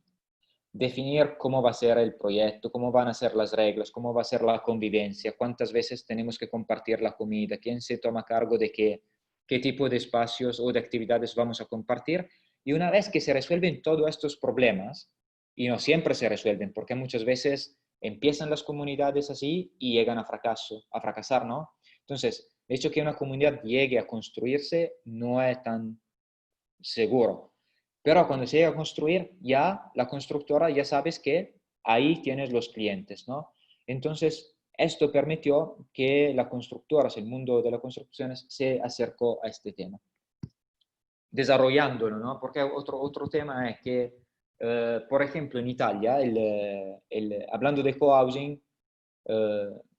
definir cómo va a ser el proyecto, cómo van a ser las reglas, cómo va a ser la convivencia, cuántas veces tenemos que compartir la comida, quién se toma cargo de qué tipo de espacios o de actividades vamos a compartir. Y una vez que se resuelven todos estos problemas, y no siempre se resuelven, porque muchas veces empiezan las comunidades así y llegan a fracasar, ¿no? Entonces, de hecho que una comunidad llegue a construirse no es tan seguro. Pero cuando se llega a construir, ya la constructora ya sabes que ahí tienes los clientes, ¿no? Entonces, esto permitió que la constructora, el mundo de las construcciones, se acercó a este tema, desarrollándolo, ¿no? Porque otro tema es que, por ejemplo, en Italia, hablando de cohousing,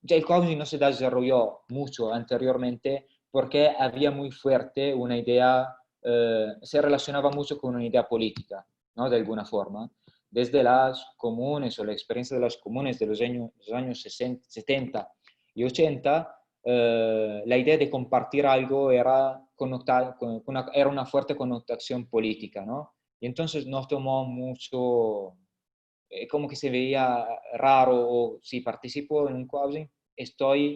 ya el cohousing no se desarrolló mucho anteriormente porque había muy fuerte una idea, se relacionaba mucho con una idea política, ¿no? De alguna forma. Desde las comunes o la experiencia de las comunes de los años 60, 70 y 80, la idea de compartir algo era, era una fuerte connotación política, ¿no? Y entonces nos tomó mucho, como que se veía raro, o si participo en un cohousing,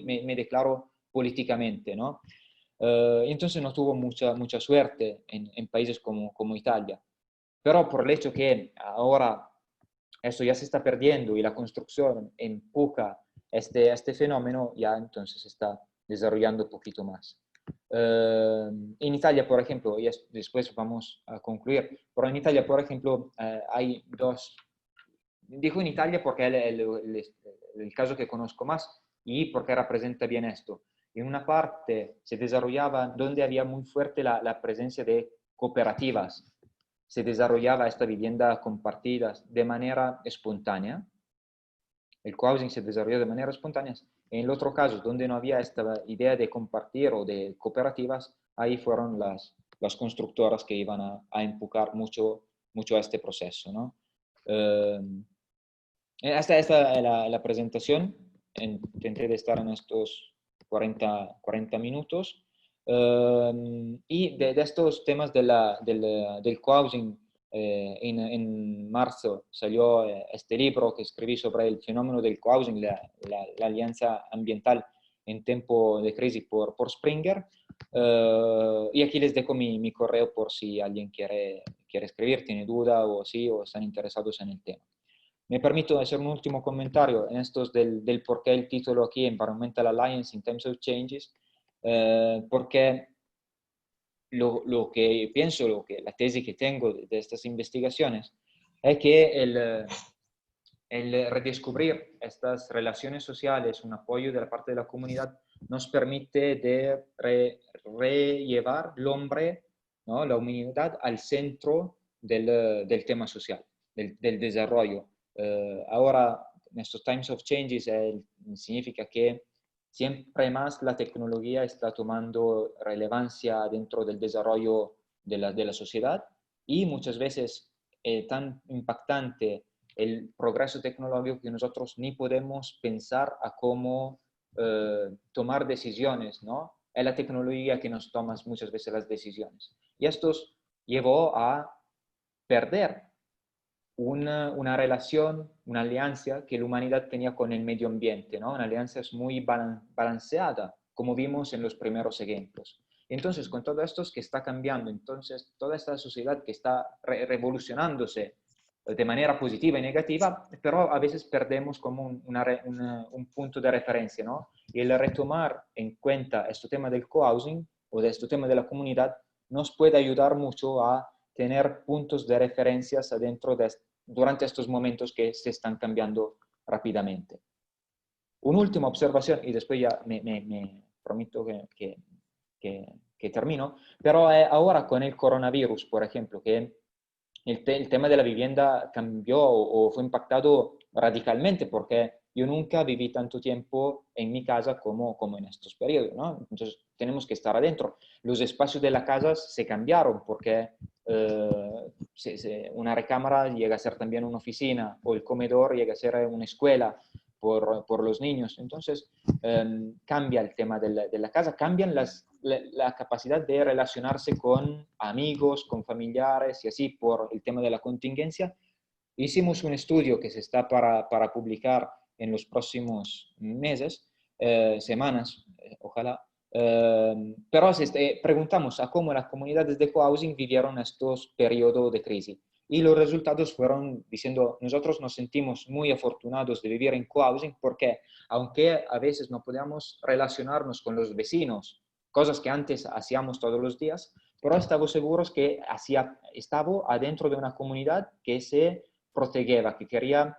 me declaro políticamente, ¿no? Entonces no tuvo mucha suerte en países como Italia. Pero por el hecho que ahora esto ya se está perdiendo y la construcción empuja este fenómeno, ya entonces se está desarrollando un poquito más. En Italia, por ejemplo, y después vamos a concluir, pero en Italia, por ejemplo, hay dos. Digo en Italia porque es el caso que conozco más y porque representa bien esto. En una parte se desarrollaba, donde había muy fuerte la presencia de cooperativas, se desarrollaba esta vivienda compartida de manera espontánea. El cohousing se desarrolló de manera espontánea. En el otro caso, donde no había esta idea de compartir o de cooperativas, ahí fueron las constructoras que iban a empujar mucho a este proceso, ¿no? Esta es la presentación. Intenté de estar en estos 40 minutos. Y de estos temas del cohousing, en marzo salió este libro que escribí sobre el fenómeno del cohousing, la alianza ambiental en tiempo de crisis por Springer. Y aquí les dejo mi correo por si alguien quiere escribir, tiene duda o están interesados en el tema. Me permito hacer un último comentario en estos del por qué el título aquí, Environmental Alliance in Times of Changes, porque lo que pienso, la tesis que tengo de estas investigaciones, es que el redescubrir estas relaciones sociales, un apoyo de la parte de la comunidad, nos permite de rellevar el hombre, ¿no? La humanidad al centro del tema social, del desarrollo. Ahora, en estos times of changes, significa que siempre más la tecnología está tomando relevancia dentro del desarrollo de la sociedad y muchas veces tan impactante el progreso tecnológico que nosotros ni podemos pensar a cómo tomar decisiones, ¿no? Es la tecnología que nos toma muchas veces las decisiones. Y esto llevó a perder una relación, una alianza que la humanidad tenía con el medio ambiente, ¿no? Una alianza muy balanceada, como vimos en los primeros ejemplos. Entonces, con todo esto que está cambiando, entonces toda esta sociedad que está revolucionándose de manera positiva y negativa, pero a veces perdemos como un punto de referencia, ¿no? Y el retomar en cuenta este tema del cohousing o de este tema de la comunidad nos puede ayudar mucho a tener puntos de referencias adentro durante estos momentos que se están cambiando rápidamente. Una última observación, y después ya me prometo que termino, pero ahora con el coronavirus, por ejemplo, que el tema de la vivienda cambió o fue impactado radicalmente, porque yo nunca viví tanto tiempo en mi casa como en estos periodos, ¿no? Entonces tenemos que estar adentro. Los espacios de la casa se cambiaron porque una recámara llega a ser también una oficina o el comedor llega a ser una escuela por los niños. Entonces cambia el tema de la casa, cambian la capacidad de relacionarse con amigos, con familiares y así por el tema de la contingencia. Hicimos un estudio que se está para publicar en los próximos meses, semanas, ojalá. Pero preguntamos a cómo las comunidades de cohousing vivieron estos periodos de crisis. Y los resultados fueron diciendo, nosotros nos sentimos muy afortunados de vivir en cohousing porque aunque a veces no podíamos relacionarnos con los vecinos, cosas que antes hacíamos todos los días, pero estamos seguros que estaba adentro de una comunidad que se protegeva, que quería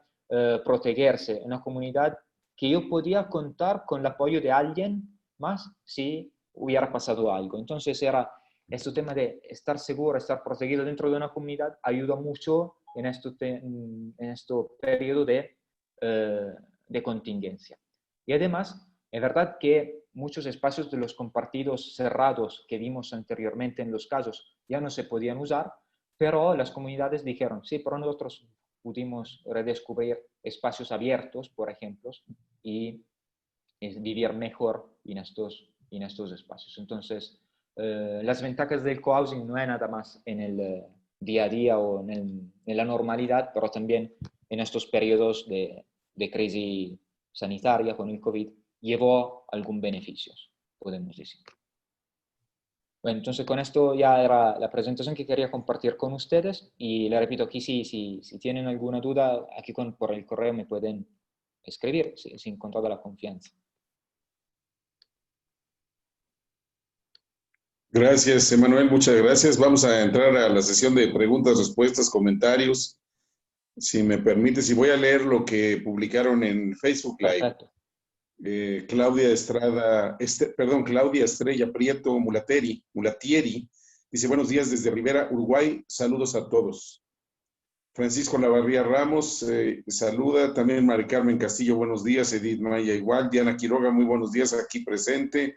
protegerse, una comunidad que yo podía contar con el apoyo de alguien más si hubiera pasado algo. Entonces era este tema de estar seguro, estar protegido dentro de una comunidad, ayuda mucho en este periodo de contingencia. Y además, es verdad que muchos espacios de los compartidos cerrados que vimos anteriormente en los casos ya no se podían usar, pero las comunidades dijeron, sí, pero nosotros pudimos redescubrir espacios abiertos, por ejemplo, y vivir mejor en estos espacios. Entonces, las ventajas del cohousing no es nada más en el día a día o en la normalidad, pero también en estos periodos de crisis sanitaria con el COVID, llevó algún beneficio, podemos decir. Bueno, entonces con esto ya era la presentación que quería compartir con ustedes y le repito aquí si tienen alguna duda, aquí por el correo me pueden escribir sin toda la confianza. Gracias, Emanuel, muchas gracias. Vamos a entrar a la sesión de preguntas, respuestas, comentarios. Si me permite, si voy a leer lo que publicaron en Facebook Live. Perfecto. Claudia Estrella Prieto Mulatieri, dice, buenos días desde Rivera, Uruguay, saludos a todos. Francisco Lavarría Ramos saluda, también Mari Carmen Castillo, buenos días, Edith Maya igual, Diana Quiroga, muy buenos días, aquí presente.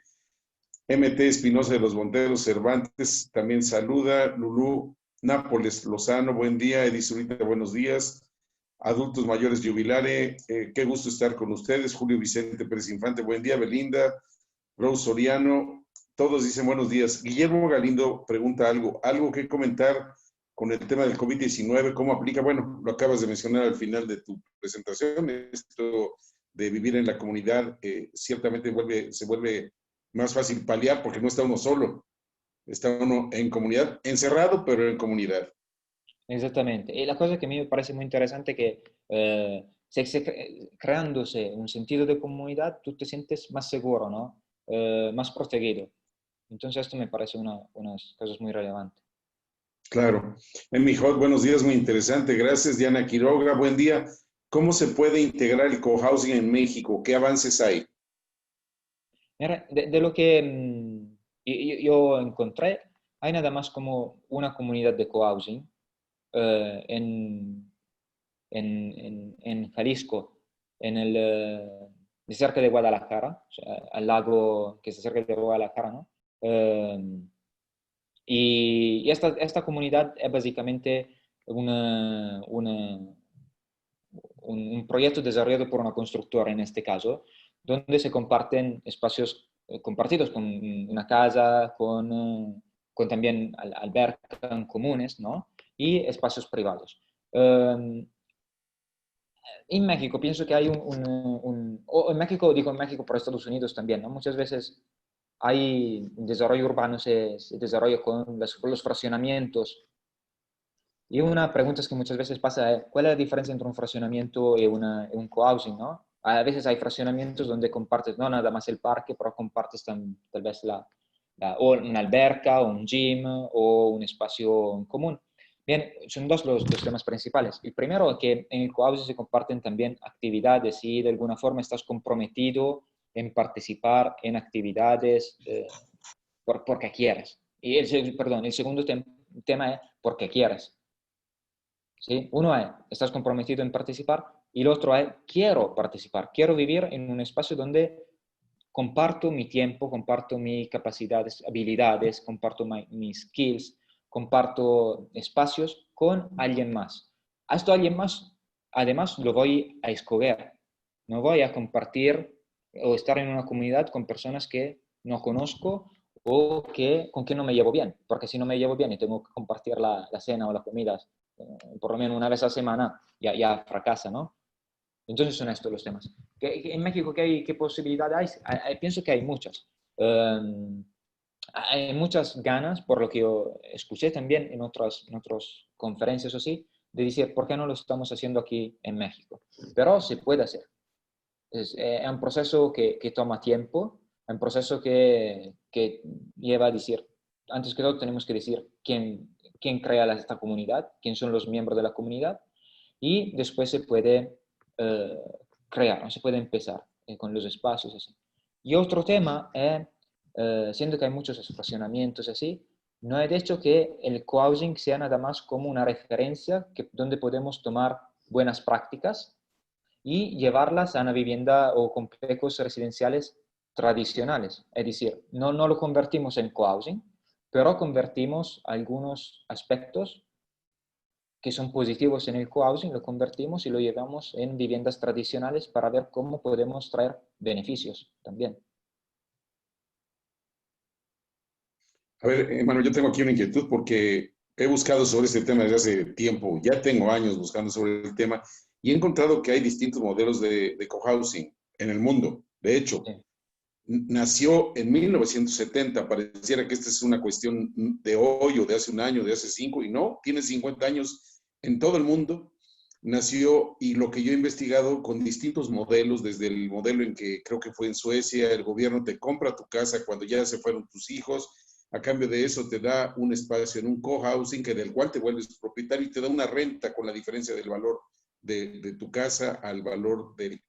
MT Espinosa de los Monteros Cervantes también saluda, Lulú Nápoles Lozano, buen día, Edith Zurita, buenos días. Adultos mayores Jubilare, qué gusto estar con ustedes. Julio Vicente Pérez Infante, buen día. Belinda, Rose Soriano, todos dicen buenos días. Guillermo Galindo pregunta algo que comentar con el tema del COVID-19, ¿cómo aplica? Bueno, lo acabas de mencionar al final de tu presentación, esto de vivir en la comunidad ciertamente se vuelve más fácil paliar porque no está uno solo, está uno en comunidad, encerrado, pero en comunidad. Exactamente. Y la cosa que a mí me parece muy interesante es que creándose un sentido de comunidad, tú te sientes más seguro, ¿no? Más protegido. Entonces esto me parece unas cosas muy relevantes. Claro. Mijot, buenos días, muy interesante. Gracias, Diana Quiroga. Buen día. ¿Cómo se puede integrar el cohousing en México? ¿Qué avances hay? Mira, de lo que yo encontré, hay nada más como una comunidad de cohousing en Jalisco, cerca de Guadalajara, o sea, al lago que está cerca de Guadalajara, ¿no? Y esta comunidad es básicamente un proyecto desarrollado por una constructora en este caso, donde se comparten espacios compartidos con una casa, con también albercas comunes, ¿no? Y espacios privados. En México pienso que hay o en México, digo en México por Estados Unidos también, ¿no? Muchas veces hay desarrollo urbano, se desarrolla con los fraccionamientos. Y una pregunta que muchas veces pasa es, ¿cuál es la diferencia entre un fraccionamiento y un cohousing, ¿no? A veces hay fraccionamientos donde compartes no nada más el parque, pero compartes tal vez o una alberca, o un gym, o un espacio en común. Bien, son dos los temas principales. El primero es que en el cohousing se comparten también actividades y de alguna forma estás comprometido en participar en actividades porque quieres. Y el segundo tema es porque quieres. ¿Sí? Uno es, estás comprometido en participar y el otro es, quiero participar, quiero vivir en un espacio donde comparto mi tiempo, comparto mis capacidades, habilidades, comparto mis skills, comparto espacios con alguien más. A esto alguien más, además, lo voy a escoger. No voy a compartir o estar en una comunidad con personas que no conozco o con quien no me llevo bien, porque si no me llevo bien y tengo que compartir la cena o la comida por lo menos una vez a la semana, ya fracasa, ¿no? Entonces son estos los temas. En México, ¿qué posibilidad hay? Pienso que hay muchas. Hay muchas ganas, por lo que yo escuché también en otras conferencias o así, de decir, ¿por qué no lo estamos haciendo aquí en México? Pero se puede hacer. Es un proceso que toma tiempo, un proceso que lleva a decir, antes que todo tenemos que decir quién crea esta comunidad, quién son los miembros de la comunidad, y después se puede crear, ¿no? Se puede empezar con los espacios así. Y otro tema es, siendo que hay muchos fraccionamientos así, no es de hecho que el cohousing sea nada más como una referencia donde podemos tomar buenas prácticas y llevarlas a una vivienda o complejos residenciales tradicionales. Es decir, no lo convertimos en cohousing, pero convertimos algunos aspectos que son positivos en el cohousing, lo convertimos y lo llevamos en viviendas tradicionales para ver cómo podemos traer beneficios también. A ver, Emanuel, yo tengo aquí una inquietud porque he buscado sobre este tema desde hace tiempo, ya tengo años buscando sobre el tema y he encontrado que hay distintos modelos de cohousing en el mundo. De hecho, Sí. nació en 1970, pareciera que esta es una cuestión de hoy o de hace un año, de hace 5, y no, tiene 50 años en todo el mundo. Nació, y lo que yo he investigado con distintos modelos, desde el modelo en que creo que fue en Suecia, el gobierno te compra tu casa cuando ya se fueron tus hijos, a cambio de eso te da un espacio en un cohousing del cual te vuelves propietario y te da una renta con la diferencia del valor de tu casa al valor de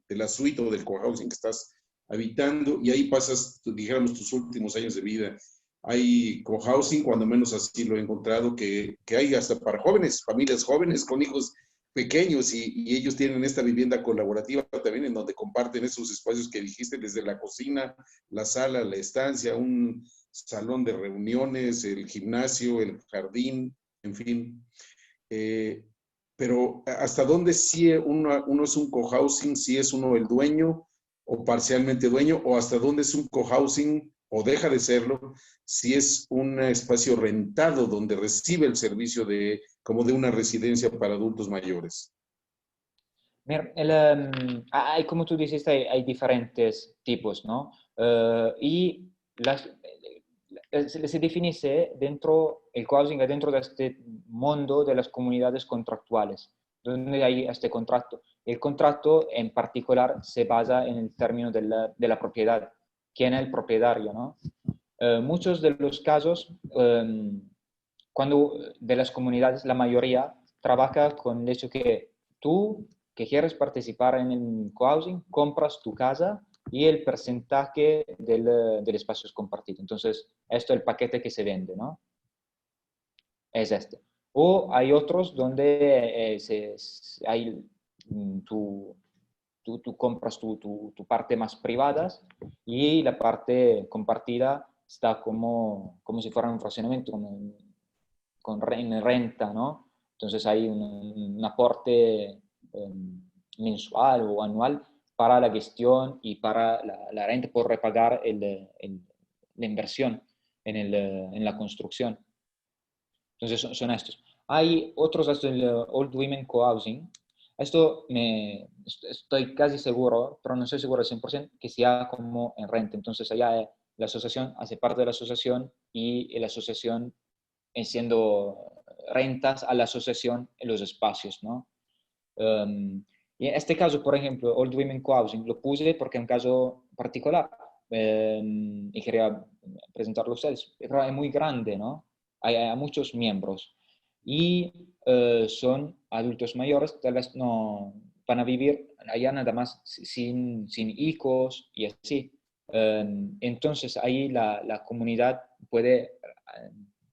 la suite o del cohousing que estás habitando, y ahí pasas, dijéramos, tus últimos años de vida. Hay cohousing, cuando menos así lo he encontrado, que hay hasta para jóvenes, familias jóvenes con hijos pequeños, y ellos tienen esta vivienda colaborativa también en donde comparten esos espacios que dijiste, desde la cocina, la sala, la estancia, un salón de reuniones, el gimnasio, el jardín, en fin. Pero ¿hasta dónde sí uno es un cohousing, si es uno el dueño o parcialmente dueño, o hasta dónde es un cohousing o deja de serlo si es un espacio rentado donde recibe el servicio como de una residencia para adultos mayores? Mira, hay, como tú dijiste, hay diferentes tipos, ¿no? Y se define dentro, el cohousing dentro de este mundo de las comunidades contractuales, donde hay este contrato. El contrato en particular se basa en el término de la propiedad. ¿Quién es el propietario, no? Muchos de los casos, cuando de las comunidades, la mayoría trabaja con el hecho que tú que quieres participar en el cohousing, compras tu casa y el porcentaje del espacio es compartido. Entonces, esto es el paquete que se vende, ¿no? Es este. O hay otros donde tú compras tu parte más privada y la parte compartida está como si fuera un fraccionamiento, en renta, ¿no? Entonces hay un aporte mensual o anual para la gestión y para la renta por repagar la inversión en la construcción. Entonces son estos. Hay otros, hasta el Old Women Co-Housing. Esto estoy casi seguro, pero no estoy seguro al 100%, que sea como en renta. Entonces allá la asociación hace parte de la asociación y la asociación siendo rentas a la asociación en los espacios, ¿no? Y en este caso, por ejemplo, Old Women Co-Housing, lo puse porque es un caso particular y quería presentarlo a ustedes, pero es muy grande, ¿no? Hay muchos miembros y son adultos mayores, tal vez no van a vivir allá nada más sin hijos y así. Entonces ahí la comunidad puede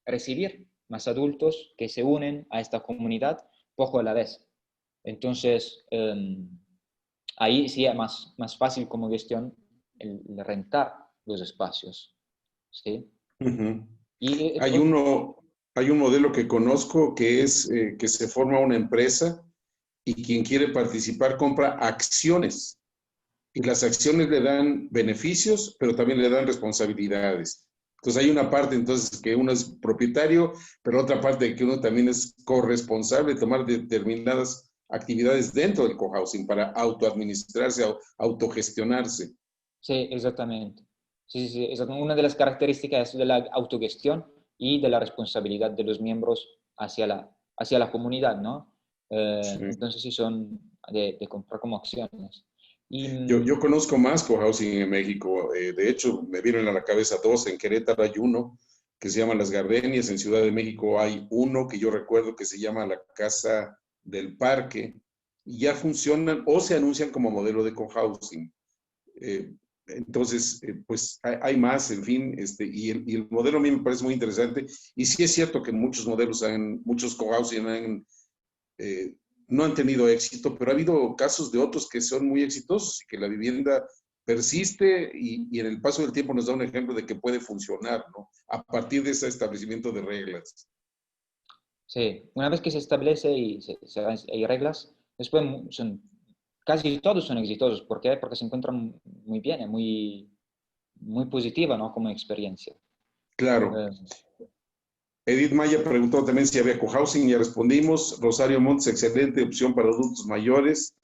recibir más adultos que se unen a esta comunidad poco a la vez. Entonces, ahí sí es más fácil como gestión el rentar los espacios. ¿Sí? Uh-huh. Y, Hay un modelo que conozco que es que se forma una empresa y quien quiere participar compra acciones. Y las acciones le dan beneficios, pero también le dan responsabilidades. Entonces hay una parte entonces que uno es propietario, pero otra parte que uno también es corresponsable de tomar determinadas actividades dentro del cohousing para autoadministrarse, autogestionarse. Sí, exactamente. Sí, sí, sí, una de las características de la autogestión y de la responsabilidad de los miembros hacia la comunidad, ¿no? Sí. Entonces sí son de comprar como acciones. Y, Yo conozco más cohousing en México. De hecho, me vienen a la cabeza dos. En Querétaro hay uno que se llama Las Gardenias. En Ciudad de México hay uno que yo recuerdo que se llama la Casa del Parque. Y ya funcionan o se anuncian como modelo de cohousing. Entonces, pues hay más, en fin, y el modelo a mí me parece muy interesante. Y sí es cierto que muchos modelos, muchos cohousing eh, no han tenido éxito, pero ha habido casos de otros que son muy exitosos y que la vivienda persiste y en el paso del tiempo nos da un ejemplo de que puede funcionar, ¿no? A partir de ese establecimiento de reglas. sí, una vez que se establece y hay reglas, después casi todos son exitosos. ¿Por qué? Porque se encuentran muy bien, muy positiva, ¿no? Como experiencia. Claro. Eh, Edith Maya preguntó también si había cohousing, ya respondimos. Rosario Montes, excelente opción para adultos mayores.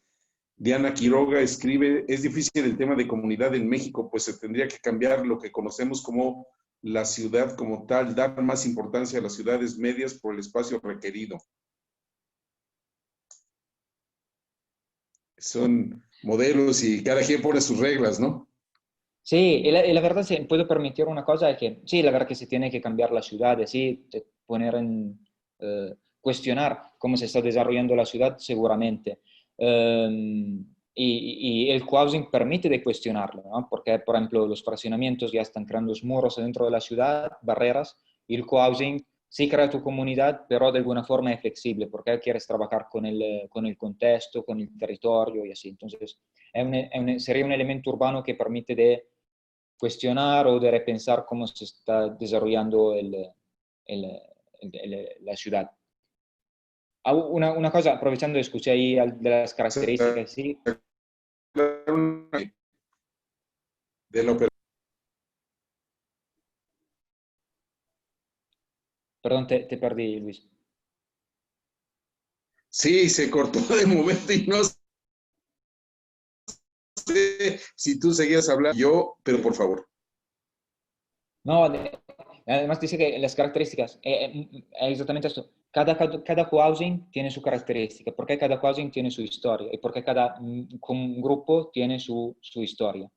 Diana Quiroga escribe, es difícil el tema de comunidad en México, pues se tendría que cambiar lo que conocemos como la ciudad como tal, dar más importancia a las ciudades medias por el espacio requerido. Son modelos y cada quien pone sus reglas, ¿no? Sí, y la verdad, si puedo permitir una cosa, es que sí, la verdad que se tiene que cambiar la ciudad, sí, poner cuestionar cómo se está desarrollando la ciudad, seguramente. Y el cohousing permite de cuestionarlo, ¿no? Porque, por ejemplo, los fraccionamientos ya están creando los muros dentro de la ciudad, barreras, y el cohousing sí crea tu comunidad, pero de alguna forma es flexible, porque quieres trabajar con el contexto, con el territorio y así. Entonces, sería un elemento urbano que permite de cuestionar o de repensar cómo se está desarrollando la ciudad. Una cosa, aprovechando, escuché ahí de las características, sí. De la Perdón, te perdí, Luis. Sí, se cortó de momento y no sé si tú seguías hablando yo, pero por favor. No, además dice que las características, es exactamente esto. Cada cohousing tiene su característica, porque cada cohousing tiene su historia y porque cada grupo tiene su historia.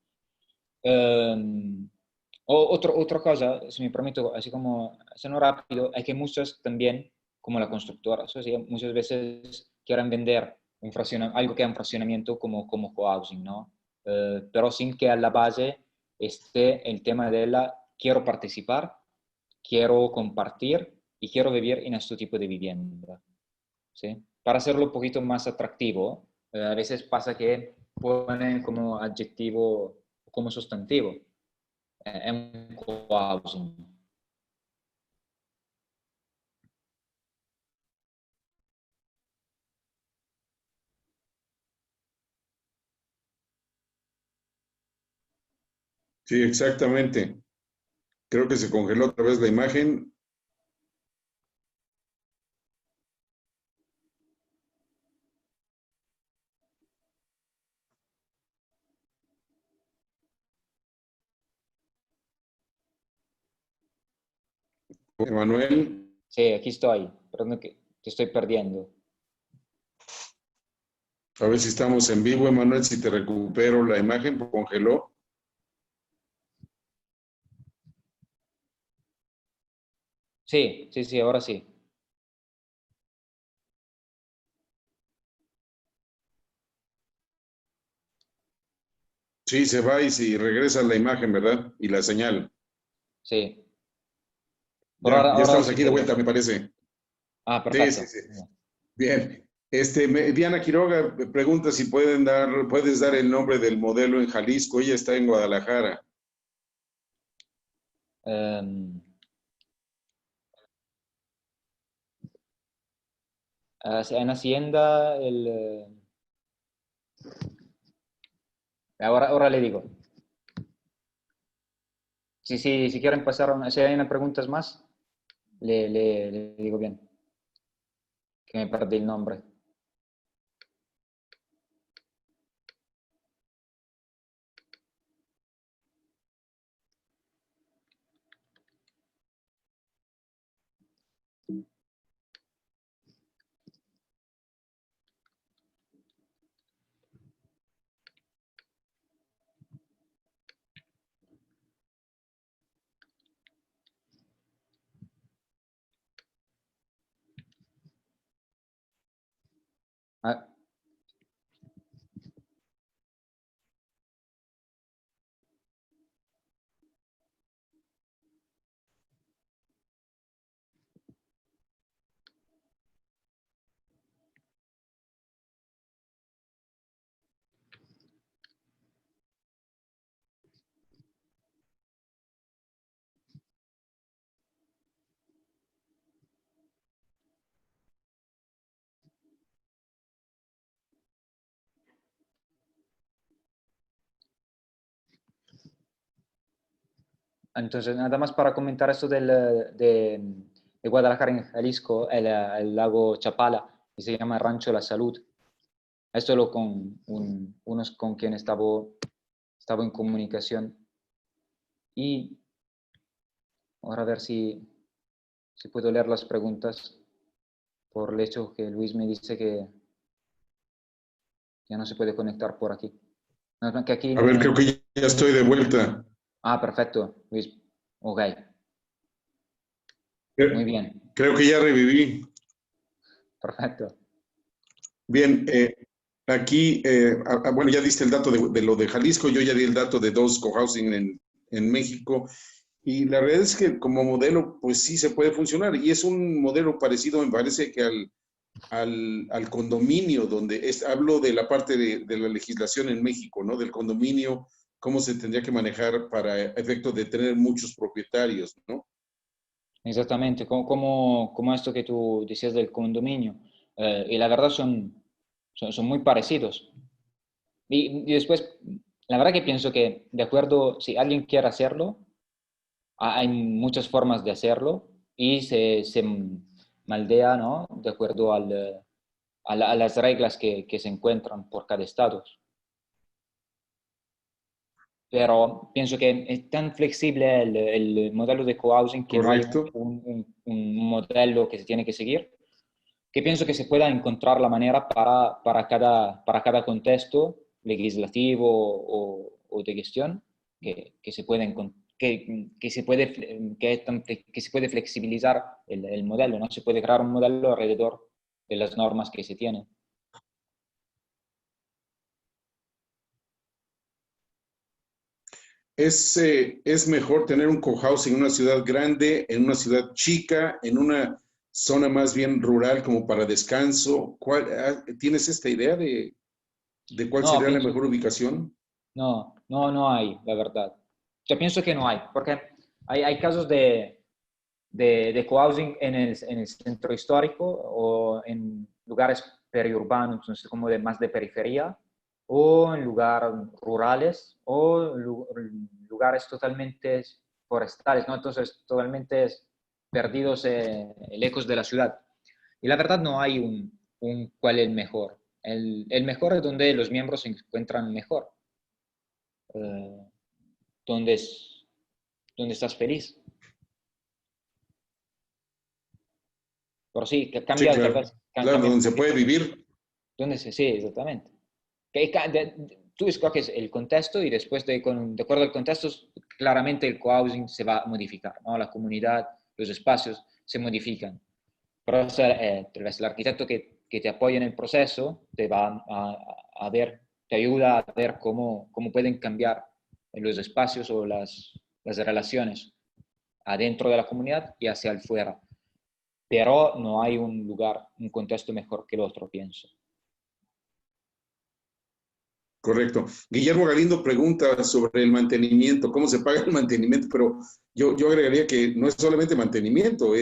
Otra cosa, si me permito, así como haciendo rápido, es que muchos también, como la constructora, eso sí, muchas veces quieren vender algo que es un fraccionamiento como cohousing, ¿no? Pero sin que a la base esté el tema de quiero participar, quiero compartir y quiero vivir en este tipo de vivienda, ¿sí? Para hacerlo un poquito más atractivo, a veces pasa que ponen como adjetivo, como sustantivo è un co-housing. Sí, exactamente. Creo que se congeló otra vez la imagen. Emanuel, Sí, aquí estoy, perdón que te estoy perdiendo. a ver si estamos en vivo, Emanuel, si te recupero la imagen, porque congeló. Sí, sí, sí, ahora sí. Sí, se va y si regresa la imagen, ¿verdad? Y la señal. Sí. Pero Ya, ya ahora estamos sí aquí de te vuelta, veo. me parece. Ah, Sí, sí, perfecto. sí. Bien. Diana Quiroga pregunta si puedes dar el nombre del modelo en Jalisco. Ella está en Guadalajara. Ehm, en Hacienda, ahora le digo. Sí, sí, si quieren pasar, si hay unas preguntas más, le digo bien, que me perdí el nombre. Ah, entonces, nada más para comentar esto de Guadalajara en Jalisco, el lago Chapala, que se llama Rancho La Salud. Esto lo con unos con quien estaba en comunicación. Y ahora a ver si puedo leer las preguntas por el hecho que Luis me dice que ya no se puede conectar por aquí. No, que aquí A ver, creo no... que ya estoy de vuelta. Ah, perfecto, Luis. Ok, muy bien, Creo que ya reviví. perfecto. Bien, aquí, bueno, ya diste el dato de lo de Jalisco, yo ya di el dato de dos cohousing en México, y la realidad es que como modelo, pues sí se puede funcionar, y es un modelo parecido, me parece que al condominio, donde hablo de la parte de la legislación en México, ¿no? Del condominio, cómo se tendría que manejar para efecto de tener muchos propietarios, ¿no? Exactamente, como esto que tú decías del condominio. Y la verdad son muy parecidos. Y después, la verdad que pienso que, de acuerdo, si alguien quiere hacerlo, hay muchas formas de hacerlo y se maldea, ¿no? De acuerdo a las reglas que se encuentran por cada estado. Pero pienso que es tan flexible el modelo de cohousing que no hay Correcto. un modelo que se tiene que seguir, que pienso que se pueda encontrar la manera para cada contexto legislativo o de gestión que se puede que se puede flexibilizar el modelo, ¿no? Se puede crear un modelo alrededor de las normas que se tienen. Es mejor tener un cohousing en una ciudad grande, en una ciudad chica, en una zona más bien rural como para descanso. ¿Tienes esta idea de cuál No, sería la pienso, mejor ubicación? no hay, la verdad. Yo pienso que no hay, porque hay casos de cohousing en el centro histórico o en lugares periurbanos, entonces como más de periferia, o en lugares rurales, o lugares totalmente forestales, ¿no? Entonces totalmente perdidos lejos de la ciudad. Y la verdad no hay un cuál es el mejor. El mejor es donde los miembros se encuentran mejor, eh, donde, donde estás feliz. Pero sí, que Sí, cambia, tal claro. vez, Claro, cambia un donde se puede poquito. vivir. Sí, exactamente. Tú escoges el contexto y después de acuerdo al contexto, claramente el cohousing se va a modificar, ¿no? La comunidad, los espacios se modifican. Pero tal vez el arquitecto que te apoya en el proceso te va a ver, te ayuda a ver cómo pueden cambiar los espacios o las relaciones adentro de la comunidad y hacia afuera. Pero no hay un lugar, un contexto mejor que el otro, pienso. Correcto. Guillermo Galindo pregunta sobre el mantenimiento, cómo se paga el mantenimiento, pero yo agregaría que no es solamente mantenimiento,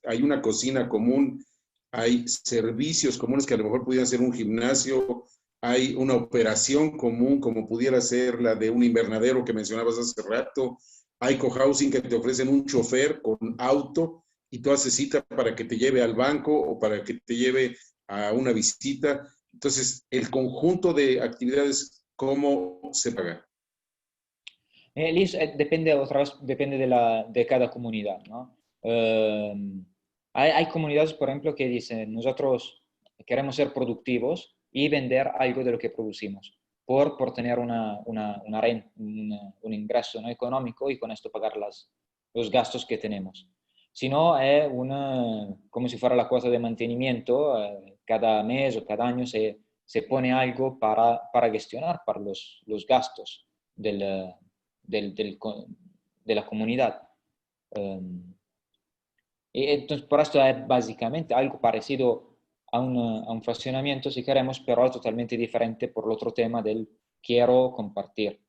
hay una cocina común, hay servicios comunes que a lo mejor pudieran ser un gimnasio, hay una operación común como pudiera ser la de un invernadero que mencionabas hace rato, Hay cohousing que te ofrecen un chofer con auto y tú haces cita para que te lleve al banco o para que te lleve a una visita. Entonces, el conjunto de actividades, ¿cómo se paga? Liz, depende, otra vez, depende de cada comunidad, ¿no? Hay comunidades, por ejemplo, que dicen, nosotros queremos ser productivos y vender algo de lo que producimos por tener un ingreso, ¿no?, económico y con esto pagar los gastos que tenemos. Si no, es como si fuera la cuota de mantenimiento, cada mes o cada año se pone algo para gestionar para los gastos del, del- del de la comunidad. Y entonces, por esto es básicamente algo parecido a un fraccionamiento, si queremos, pero totalmente diferente por el otro tema del quiero compartir.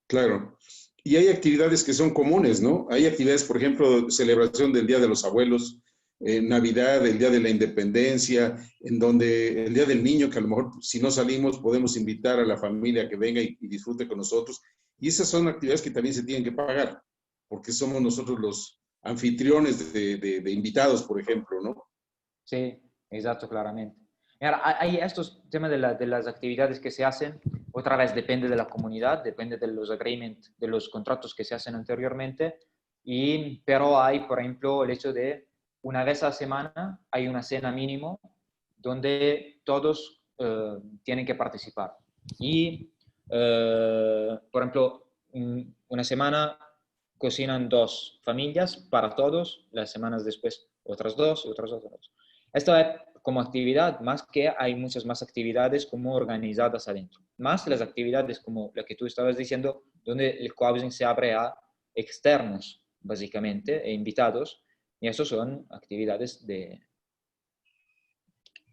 Claro. Y hay actividades que son comunes, ¿no? Hay actividades, por ejemplo, celebración del Día de los Abuelos, Navidad, el Día de la Independencia, en donde el Día del Niño, que a lo mejor si no salimos podemos invitar a la familia que venga y disfrute con nosotros. Y esas son actividades que también se tienen que pagar, porque somos nosotros los anfitriones de invitados, por ejemplo, ¿no? Sí, exacto, claramente. Mira, hay estos temas de las actividades que se hacen, otra vez depende de la comunidad, depende de los agreements, de los contratos que se hacen anteriormente, pero hay, por ejemplo, el hecho de una vez a la semana hay una cena mínimo donde todos tienen que participar. Y, por ejemplo, una semana cocinan dos familias para todos, las semanas después otras dos, otras dos. Esto es como actividad, más que hay muchas más actividades como organizadas adentro. Más las actividades como la que tú estabas diciendo, donde el cohousing se abre a externos, básicamente, e invitados, y eso son actividades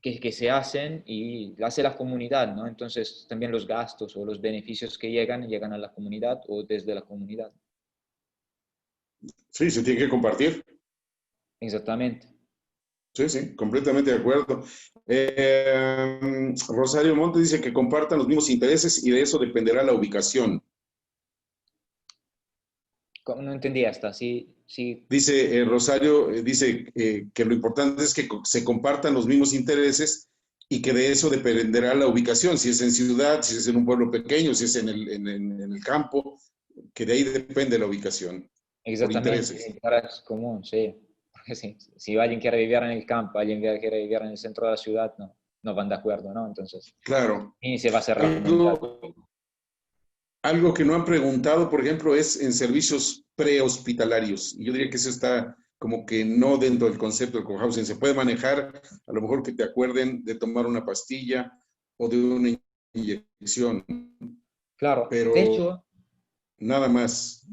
que se hacen y la hace la comunidad, ¿no? Entonces también los gastos o los beneficios que llegan a la comunidad o desde la comunidad. Sí, se tiene que compartir. Exactamente. Sí, sí, completamente de acuerdo. Rosario Monte dice que compartan los mismos intereses y de eso dependerá la ubicación. No entendí hasta, sí, sí. Dice Rosario, dice que lo importante es que se compartan los mismos intereses y que de eso dependerá la ubicación, si es en ciudad, si es en un pueblo pequeño, si es en el campo, que de ahí depende la ubicación, por Exactamente, intereses. interés común, sí. Porque si alguien quiere vivir en el campo, alguien quiere vivir en el centro de la ciudad, no van de acuerdo, ¿no? Entonces, Claro. y se va a hacer la comunidad. Algo, algo que no han preguntado, por ejemplo, es en servicios prehospitalarios. Y yo diría que eso está como que no dentro del concepto del cohousing. Se puede manejar, a lo mejor que te acuerden de tomar una pastilla o de una inyección, Claro, de pero hecho, nada más.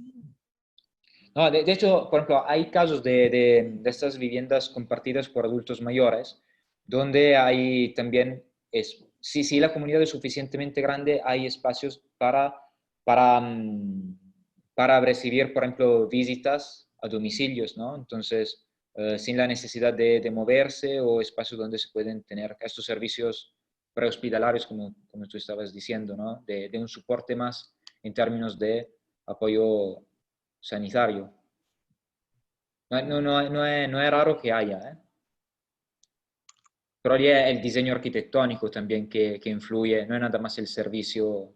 no, de hecho, por ejemplo, hay casos de estas viviendas compartidas por adultos mayores, donde hay también, si la comunidad es suficientemente grande, hay espacios para, mm, para recibir, por ejemplo, visitas a domicilios, ¿no? Entonces, sin la necesidad de moverse o espacios donde se pueden tener estos servicios prehospitalarios, como tú estabas diciendo, ¿no? De un soporte más en términos de apoyo sanitario. No es raro que haya, ¿eh? Pero ahí es el diseño arquitectónico también que influye, no es nada más el servicio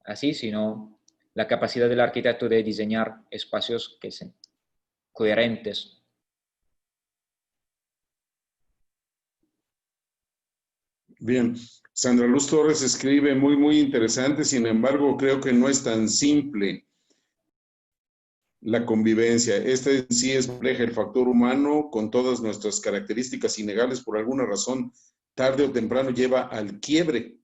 así, sino la capacidad del arquitecto de diseñar espacios que sean coherentes. Bien. Sandra Luz Torres escribe muy, muy interesante, sin embargo, creo que no es tan simple la convivencia. Esta en sí es compleja, el factor humano, con todas nuestras características innegables, por alguna razón, tarde o temprano lleva al quiebre.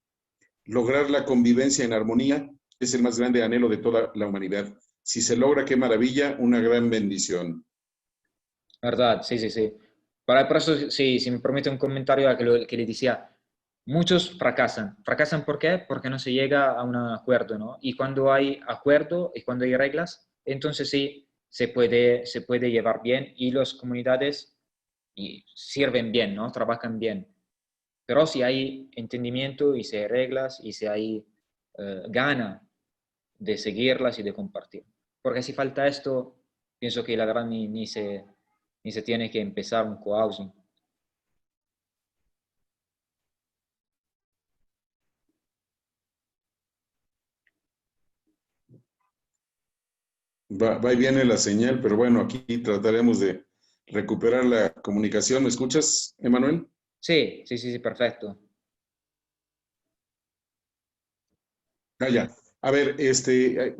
Lograr la convivencia en armonía es el más grande anhelo de toda la humanidad. Si se logra, qué maravilla, una gran bendición. ¿Verdad? Sí, sí, sí. Por eso, sí, si me permite un comentario a que le decía, muchos fracasan. ¿Fracasan por qué? Porque no se llega a un acuerdo, ¿no? Y cuando hay acuerdo y cuando hay reglas, entonces sí se puede llevar bien y las comunidades sirven bien, ¿no? Trabajan bien. Pero si hay entendimiento y si hay reglas y si hay gana de seguirlas y de compartir. Porque si falta esto, pienso que la verdad ni se tiene que empezar un cohousing. Va y viene la señal, pero bueno, aquí trataremos de recuperar la comunicación. ¿Me escuchas, Emanuel? Sí, sí, sí, sí, perfecto. Ah, ya. A ver,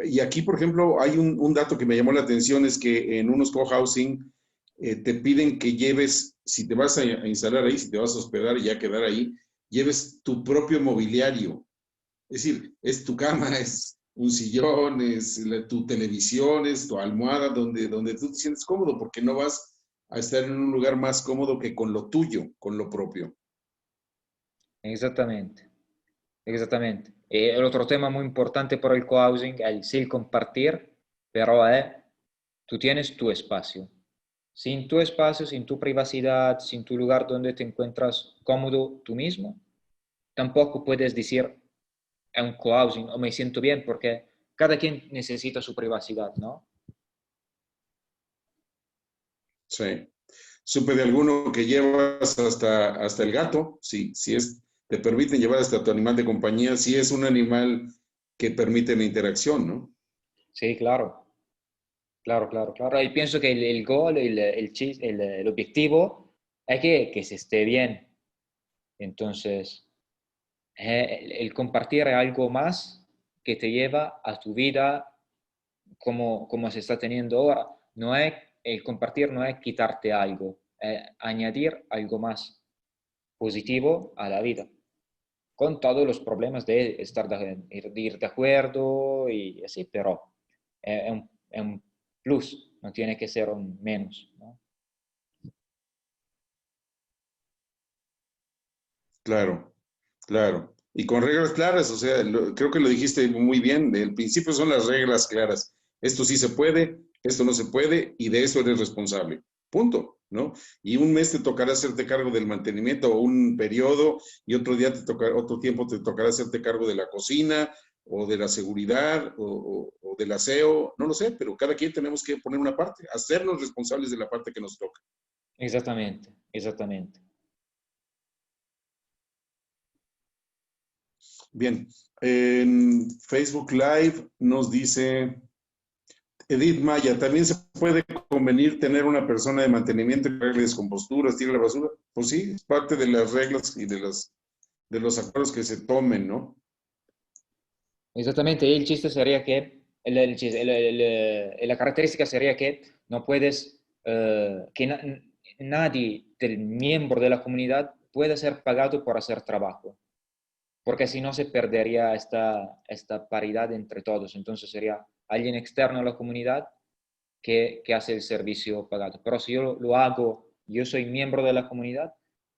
y aquí, por ejemplo, hay un dato que me llamó la atención, es que en unos cohousing te piden que lleves, si te vas a instalar ahí, si te vas a hospedar y ya quedar ahí, lleves tu propio mobiliario. Es decir, es tu cama, es un sillón, es tu televisión, es tu almohada, donde tú te sientes cómodo, porque no vas a estar en un lugar más cómodo que con lo tuyo, con lo propio. Exactamente, exactamente. El otro tema muy importante por el cohousing es el compartir, pero tú tienes tu espacio. Sin tu espacio, sin tu privacidad, sin tu lugar donde te encuentras cómodo tú mismo, tampoco puedes decir es un cohousing o me siento bien porque cada quien necesita su privacidad, ¿no? Sí. Supe de alguno que llevas hasta el gato, sí, si es, te permiten llevar hasta tu animal de compañía, si es un animal que permite la interacción, ¿no? Sí, claro, claro, claro, claro. Y pienso que el gol, el objetivo es que se esté bien. Entonces, el compartir es algo más que te lleva a tu vida como se está teniendo ahora. No es, el compartir no es quitarte algo, es añadir algo más positivo a la vida, con todos los problemas de de ir de acuerdo y así, pero es un plus, no tiene que ser un menos, ¿no? Claro, claro. Y con reglas claras, o sea, creo que lo dijiste muy bien, el principio son las reglas claras. Esto sí se puede, esto no se puede, y de eso eres responsable. Punto, ¿no? Y un mes te tocará hacerte cargo del mantenimiento o un periodo, y otro día te tocará, otro tiempo te tocará hacerte cargo de la cocina o de la seguridad o del aseo, no lo sé, pero cada quien tenemos que poner una parte, hacernos responsables de la parte que nos toca. Exactamente, exactamente. Bien, en Facebook Live nos dice Edith Maya, ¿también se puede convenir tener una persona de mantenimiento que arregle descomposturas, tire la basura? Pues sí, es parte de las reglas y de los acuerdos que se tomen, ¿no? Exactamente, y el chiste sería que, la característica sería que no puedes, nadie del miembro de la comunidad puede ser pagado por hacer trabajo, porque si no se perdería esta paridad entre todos. Entonces sería alguien externo a la comunidad que hace el servicio pagado. Pero si yo lo hago, yo soy miembro de la comunidad,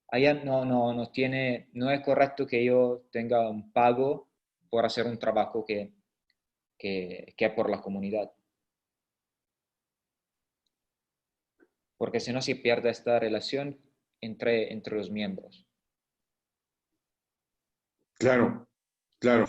allá no es correcto que yo tenga un pago por hacer un trabajo que es por la comunidad, porque si no se pierde esta relación entre los miembros. Claro, claro.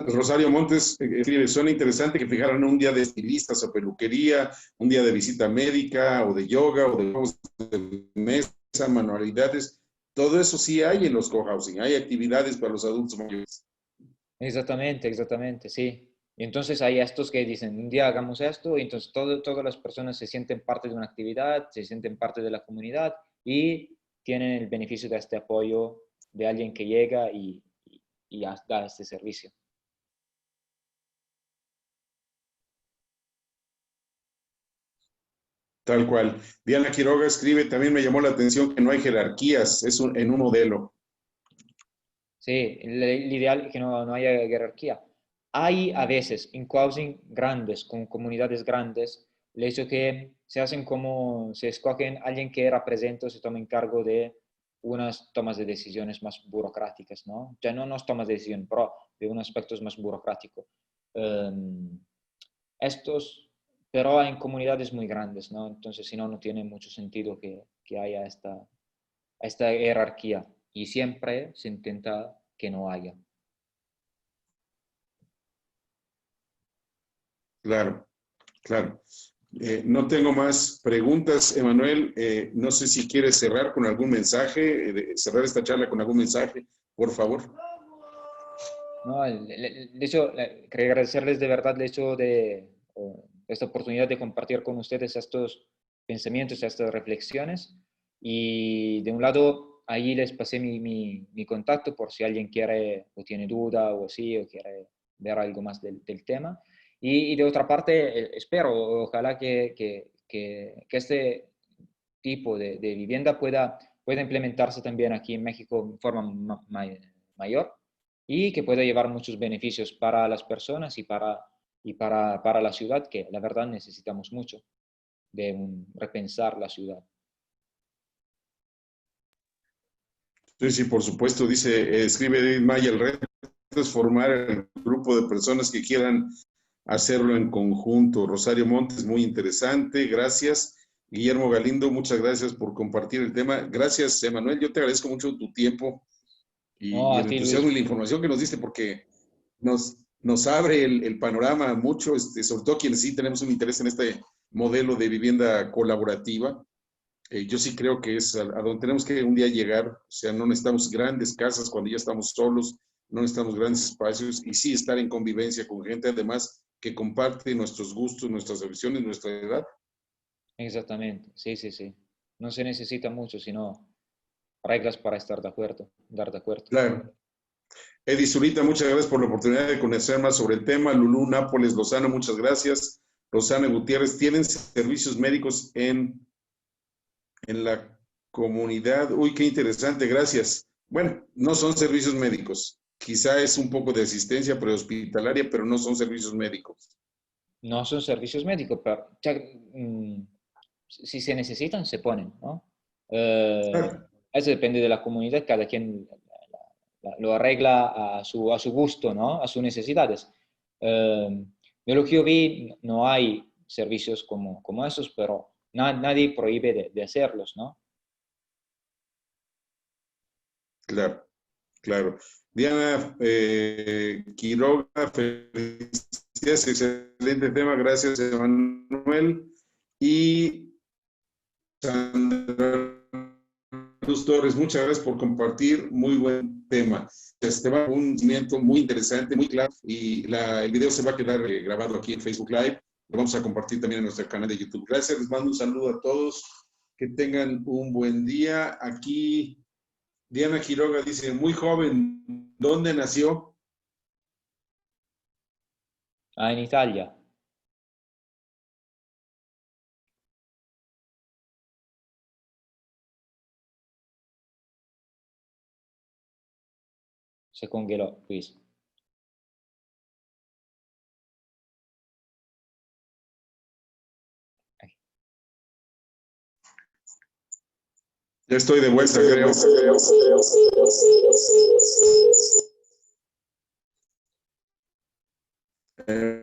Rosario Montes escribe, suena interesante que fijaran un día de estilistas o peluquería, un día de visita médica o de yoga o de juegos de mesa, manualidades. Todo eso sí hay en los cohousing, hay actividades para los adultos mayores. Exactamente, exactamente, sí. Y entonces hay estos que dicen, un día hagamos esto, y entonces todas las personas se sienten parte de una actividad, se sienten parte de la comunidad y tienen el beneficio de este apoyo de alguien que llega y da este servicio. Tal cual. Diana Quiroga escribe, también me llamó la atención que no hay jerarquías, en un modelo. Sí, el ideal es que no haya jerarquía. Hay a veces en cohousing grandes, con comunidades grandes, el hecho que se hacen como, se escogen alguien que represente o se tome encargo de unas tomas de decisiones más burocráticas, ¿no? Ya no unas tomas de decisión, pero de unos aspectos más burocráticos. Um, estos, pero en comunidades muy grandes, ¿no? Entonces, si no, no tiene mucho sentido que haya esta jerarquía y siempre se intenta que no haya. Claro, claro. No tengo más preguntas, Emanuel. No sé si quieres cerrar con algún mensaje, cerrar esta charla con algún mensaje, por favor. No, de hecho, quería agradecerles de verdad el hecho de esta oportunidad de compartir con ustedes estos pensamientos, estas reflexiones. Y de un lado, ahí les pasé mi contacto por si alguien quiere o tiene duda o así, o quiere ver algo más del tema. Y de otra parte, espero, ojalá que este tipo de vivienda pueda implementarse también aquí en México en forma mayor y que pueda llevar muchos beneficios para las personas para la ciudad, que la verdad necesitamos mucho de repensar la ciudad. Sí, sí, por supuesto, dice, escribe Edith Maya, el reto es formar el grupo de personas que quieran hacerlo en conjunto. Rosario Montes, muy interesante, gracias. Guillermo Galindo, muchas gracias por compartir el tema. Gracias, Emanuel, yo te agradezco mucho tu tiempo No, y a el ti, entusiasmo Luis. y la información que nos diste, porque nos abre el panorama mucho, sobre todo quienes sí tenemos un interés en este modelo de vivienda colaborativa. Yo sí creo que es a donde tenemos que un día llegar, o sea, no necesitamos grandes casas cuando ya estamos solos, no necesitamos grandes espacios y sí estar en convivencia con gente además que comparte nuestros gustos, nuestras aficiones, nuestra edad. Exactamente, sí, sí, sí. No se necesita mucho, sino reglas para estar de acuerdo, dar de acuerdo. Claro. Eddie Zurita, muchas gracias por la oportunidad de conocer más sobre el tema. Lulú Nápoles Lozano, muchas gracias. Rosana Gutiérrez, ¿tienen servicios médicos en la comunidad? Uy, qué interesante, gracias. Bueno, no son servicios médicos. Quizá es un poco de asistencia prehospitalaria, pero no son servicios médicos. No son servicios médicos, pero si se necesitan, se ponen, ¿no? Claro, Eso depende de la comunidad, cada quien lo arregla a su gusto, ¿no? A sus necesidades. De lo que yo vi, no hay servicios como esos, pero nadie prohíbe de hacerlos, ¿no? claro, claro. Diana Quiroga, felicidades, excelente tema, gracias, Emanuel. Y Sandra Luz Torres, muchas gracias por compartir, muy buen tema. Este va un cimiento muy interesante, muy claro, y el video se va a quedar grabado aquí en Facebook Live. Lo vamos a compartir también en nuestro canal de YouTube. Gracias, les mando un saludo a todos, que tengan un buen día. Aquí Diana Quiroga dice, muy joven, ¿dónde nació? Ah, en Italia. Se congeló, Luis. Ya estoy de vuelta, creo.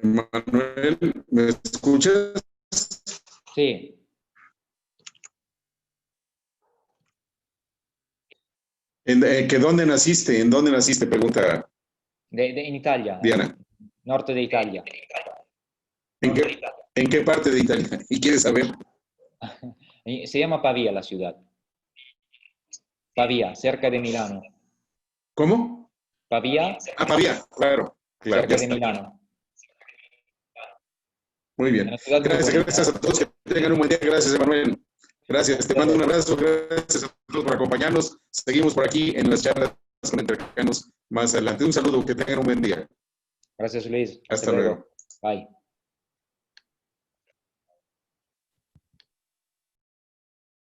Manuel, ¿me escuchas? Sí. ¿Dónde naciste? ¿En dónde naciste? Pregunta En Italia, Diana. norte de Italia. ¿En qué parte de Italia? ¿Y quieres saber? Se llama Pavía la ciudad. Pavía, cerca de Milano. ¿Cómo? Pavía, Pavía, claro, claro, cerca ya de está. Milano. Muy bien. Una ciudad muy bonita. Gracias a todos, que tengan un buen día. Gracias, Emanuel. Gracias, te mando un abrazo. Gracias a todos por acompañarnos. Seguimos por aquí en las charlas con Entrecanos más adelante. Un saludo, que tengan un buen día. Gracias, Luis. Hasta luego. Bye.